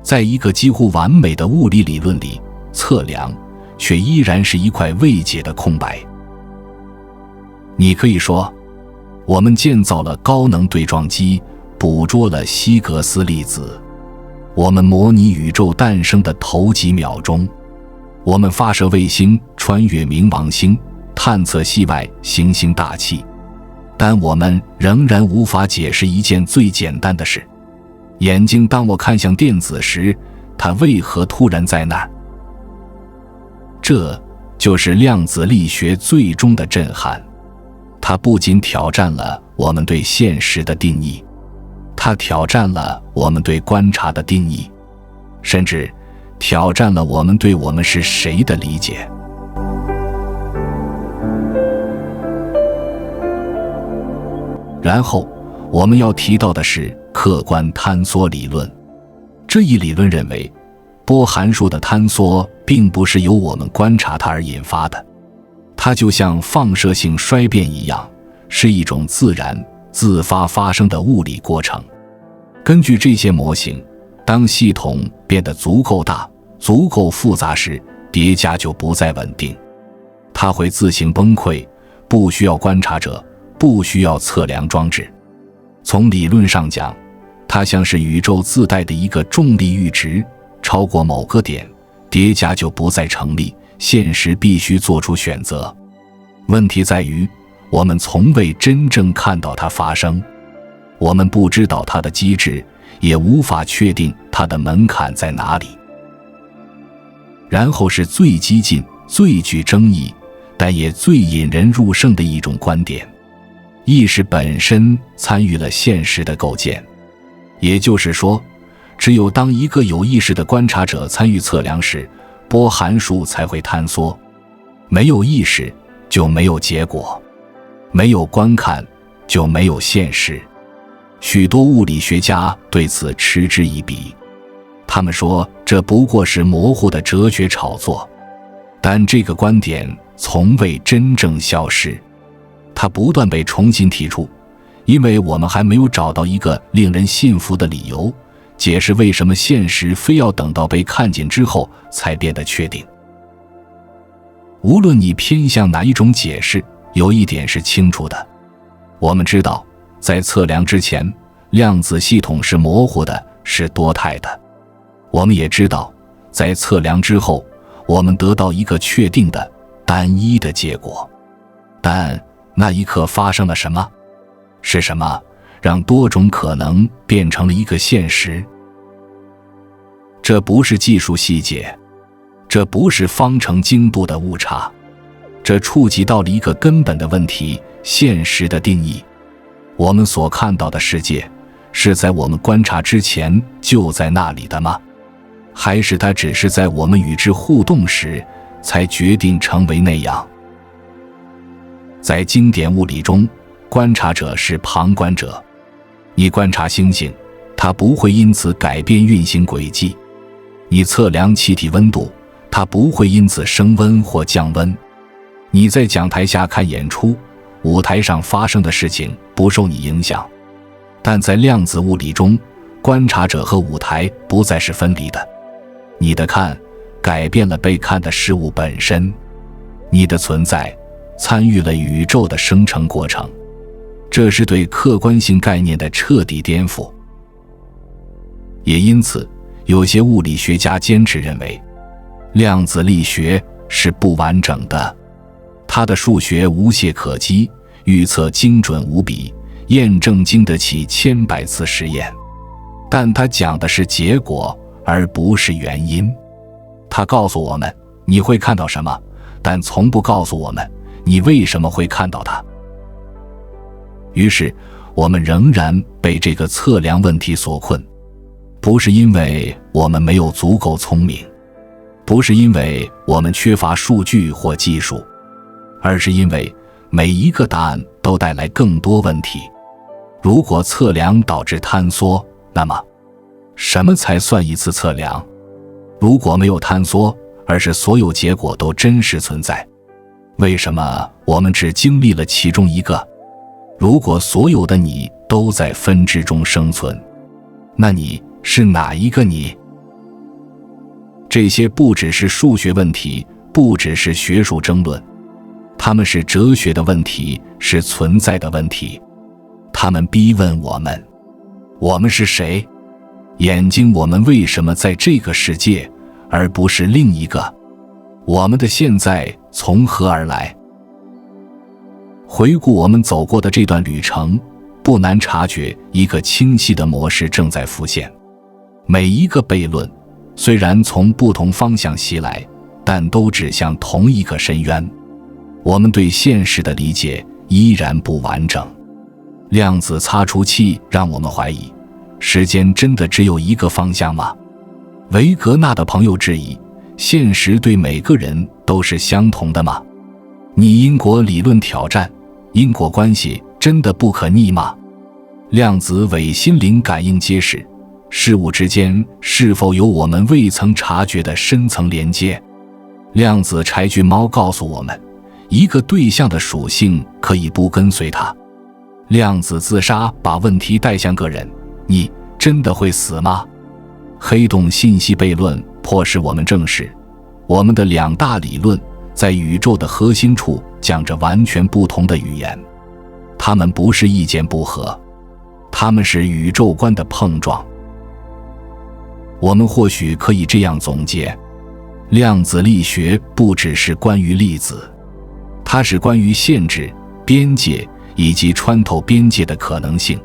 在一个几乎完美的物理理论里，测量却依然是一块未解的空白。你可以说，我们建造了高能对撞机，捕捉了希格斯粒子，我们模拟宇宙诞生的头几秒钟，我们发射卫星穿越冥王星，探测系外行星大气，但我们仍然无法解释一件最简单的事：眼睛当我看向电子时，它为何突然在那儿？这就是量子力学最终的震撼。它不仅挑战了我们对现实的定义，它挑战了我们对观察的定义，甚至挑战了我们对我们是谁的理解。然后我们要提到的是客观坍缩理论。这一理论认为，波函数的坍缩并不是由我们观察它而引发的，它就像放射性衰变一样，是一种自然自发生的物理过程。根据这些模型，当系统变得足够大、足够复杂时，叠加就不再稳定，它会自行崩溃，不需要观察者，不需要测量装置。从理论上讲，它像是宇宙自带的一个重力阈值，超过某个点，叠加就不再成立，现实必须做出选择。问题在于，我们从未真正看到它发生，我们不知道它的机制，也无法确定它的门槛在哪里。然后是最激进、最具争议，但也最引人入胜的一种观点：意识本身参与了现实的构建。也就是说，只有当一个有意识的观察者参与测量时，波函数才会坍缩。没有意识就没有结果，没有观看就没有现实。许多物理学家对此嗤之以鼻，他们说这不过是模糊的哲学炒作，但这个观点从未真正消失，它不断被重新提出，因为我们还没有找到一个令人信服的理由，解释为什么现实非要等到被看见之后才变得确定。无论你偏向哪一种解释，有一点是清楚的：我们知道，在测量之前，量子系统是模糊的，是多态的。我们也知道，在测量之后，我们得到一个确定的、单一的结果。但那一刻发生了什么？是什么让多种可能变成了一个现实？这不是技术细节，这不是方程精度的误差，这触及到了一个根本的问题：现实的定义。我们所看到的世界，是在我们观察之前就在那里的吗？还是它只是在我们与之互动时才决定成为那样？在经典物理中，观察者是旁观者。你观察星星，它不会因此改变运行轨迹；你测量气体温度，它不会因此升温或降温。你在讲台下看演出，舞台上发生的事情不受你影响。但在量子物理中，观察者和舞台不再是分离的。你的看改变了被看的事物本身，你的存在参与了宇宙的生成过程。这是对客观性概念的彻底颠覆。也因此，有些物理学家坚持认为，量子力学是不完整的。它的数学无懈可击，预测精准无比，验证经得起千百次实验。但它讲的是结果，而不是原因。它告诉我们你会看到什么，但从不告诉我们你为什么会看到它。于是我们仍然被这个测量问题所困，不是因为我们没有足够聪明，不是因为我们缺乏数据或技术，而是因为每一个答案都带来更多问题。如果测量导致坍缩，那么什么才算一次测量？如果没有坍缩，而是所有结果都真实存在，为什么我们只经历了其中一个？如果所有的你都在分支中生存，那你是哪一个你？这些不只是数学问题，不只是学术争论，它们是哲学的问题，是存在的问题。它们逼问我们：我们是谁？眼睛，我们为什么在这个世界，而不是另一个？我们的现在从何而来？回顾我们走过的这段旅程，不难察觉一个清晰的模式正在浮现。每一个悖论虽然从不同方向袭来，但都指向同一个深渊。我们对现实的理解依然不完整。量子擦除器让我们怀疑，时间真的只有一个方向吗？维格纳的朋友质疑，现实对每个人都是相同的吗？逆因果理论挑战，因果关系真的不可逆吗？量子伪心灵感应揭示，事物之间是否有我们未曾察觉的深层连接？量子柴郡猫告诉我们，一个对象的属性可以不跟随它。量子自杀把问题带向个人，你真的会死吗？黑洞信息悖论迫使我们正视，我们的两大理论在宇宙的核心处讲着完全不同的语言，它们不是意见不合，它们是宇宙观的碰撞。我们或许可以这样总结，量子力学不只是关于粒子，它是关于限制、边界以及穿透边界的可能性，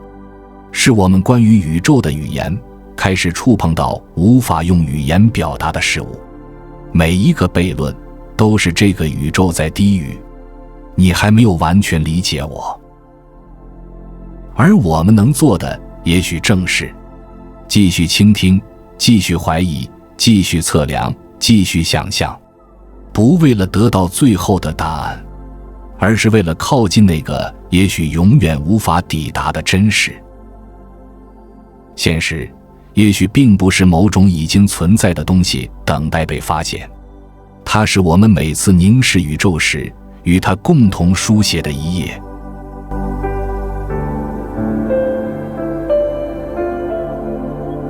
是我们关于宇宙的语言开始触碰到无法用语言表达的事物。每一个悖论都是这个宇宙在低语，你还没有完全理解我。而我们能做的也许正是继续倾听，继续怀疑，继续测量，继续想象，不为了得到最后的答案，而是为了靠近那个也许永远无法抵达的真实。现实也许并不是某种已经存在的东西等待被发现，它是我们每次凝视宇宙时与它共同书写的一页。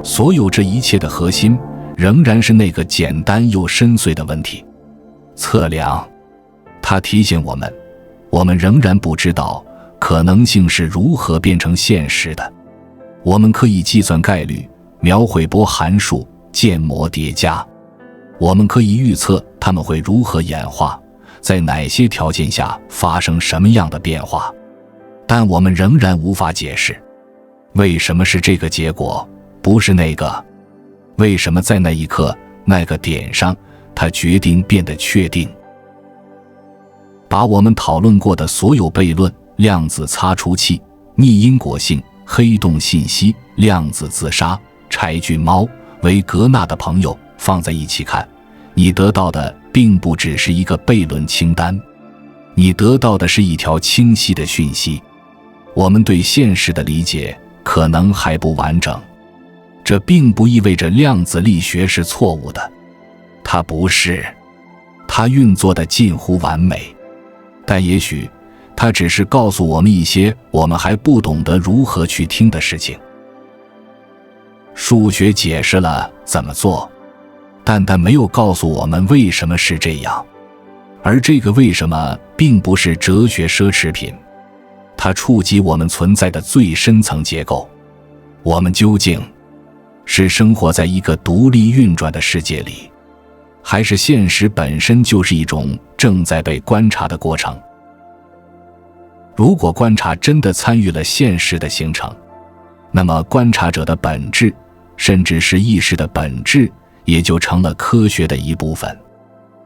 所有这一切的核心仍然是那个简单又深邃的问题：测量。它提醒我们，我们仍然不知道可能性是如何变成现实的。我们可以计算概率，描绘波函数，建模叠加。我们可以预测它们会如何演化，在哪些条件下发生什么样的变化。但我们仍然无法解释，为什么是这个结果，不是那个？为什么在那一刻，那个点上，它决定变得确定？把我们讨论过的所有悖论、量子擦除器、逆因果性、黑洞信息、量子自杀、柴郡猫、维格纳的朋友放在一起看，你得到的并不只是一个悖论清单，你得到的是一条清晰的讯息。我们对现实的理解可能还不完整，这并不意味着量子力学是错误的，它不是，它运作得近乎完美，但也许它只是告诉我们一些我们还不懂得如何去听的事情。数学解释了怎么做，但它没有告诉我们为什么是这样，而这个为什么并不是哲学奢侈品，它触及我们存在的最深层结构。我们究竟是生活在一个独立运转的世界里，还是现实本身就是一种正在被观察的过程？如果观察真的参与了现实的形成，那么观察者的本质，甚至是意识的本质，也就成了科学的一部分。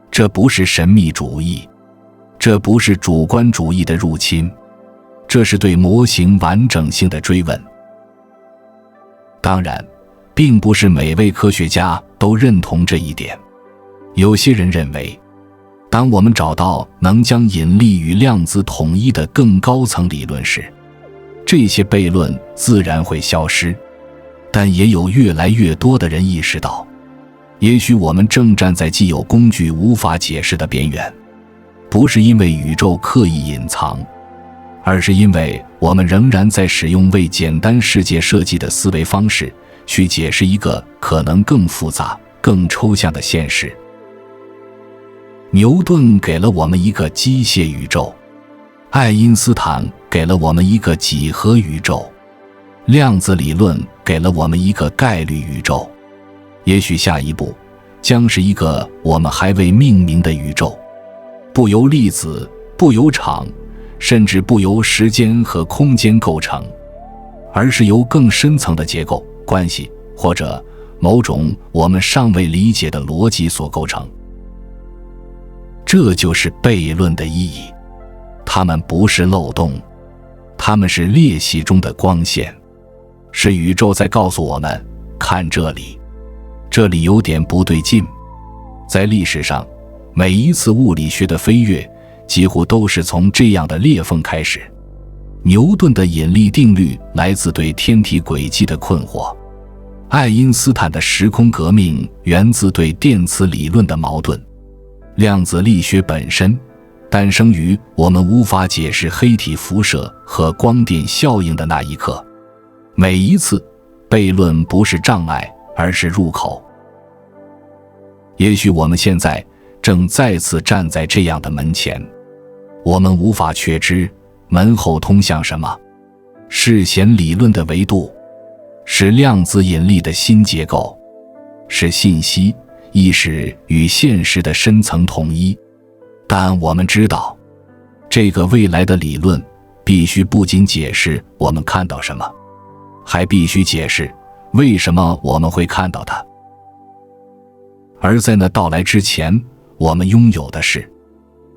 这不是神秘主义，这不是主观主义的入侵，这是对模型完整性的追问。当然，并不是每位科学家都认同这一点。有些人认为，当我们找到能将引力与量子统一的更高层理论时，这些悖论自然会消失。但也有越来越多的人意识到，也许我们正站在既有工具无法解释的边缘，不是因为宇宙刻意隐藏，而是因为我们仍然在使用为简单世界设计的思维方式去解释一个可能更复杂、更抽象的现实。牛顿给了我们一个机械宇宙，爱因斯坦给了我们一个几何宇宙，量子理论给了我们一个概率宇宙。也许下一步将是一个我们还未命名的宇宙，不由粒子，不由场，甚至不由时间和空间构成，而是由更深层的结构、关系或者某种我们尚未理解的逻辑所构成。这就是悖论的意义，它们不是漏洞，它们是裂隙中的光线，是宇宙在告诉我们，看这里，这里有点不对劲。在历史上，每一次物理学的飞跃几乎都是从这样的裂缝开始。牛顿的引力定律来自对天体轨迹的困惑，爱因斯坦的时空革命源自对电磁理论的矛盾，量子力学本身诞生于我们无法解释黑体辐射和光电效应的那一刻。每一次悖论不是障碍，而是入口。也许我们现在正再次站在这样的门前，我们无法确知门后通向什么。是弦理论的维度，是量子引力的新结构，是信息、意识与现实的深层统一。但我们知道，这个未来的理论必须不仅解释我们看到什么，还必须解释为什么我们会看到它。而在那到来之前，我们拥有的是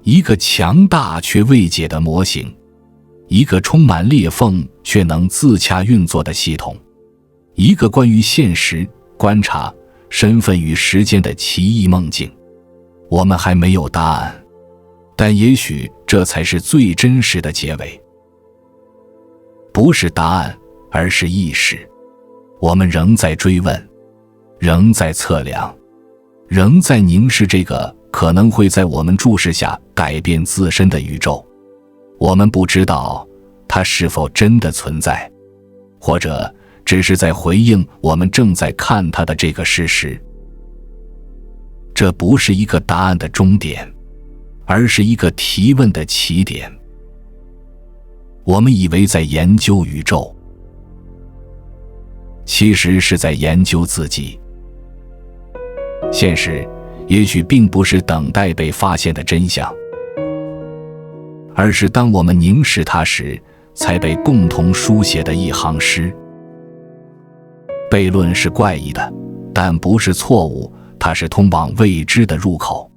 一个强大却未解的模型，一个充满裂缝却能自洽运作的系统，一个关于现实、观察、身份与时间的奇异梦境。我们还没有答案，但也许这才是最真实的结尾。不是答案，而是意识。我们仍在追问，仍在测量，仍在凝视这个可能会在我们注视下改变自身的宇宙。我们不知道它是否真的存在，或者只是在回应我们正在看它的这个事实。这不是一个答案的终点，而是一个提问的起点。我们以为在研究宇宙，其实是在研究自己。现实也许并不是等待被发现的真相，而是当我们凝视它时才被共同书写的一行诗。悖论是怪异的，但不是错误，它是通往未知的入口。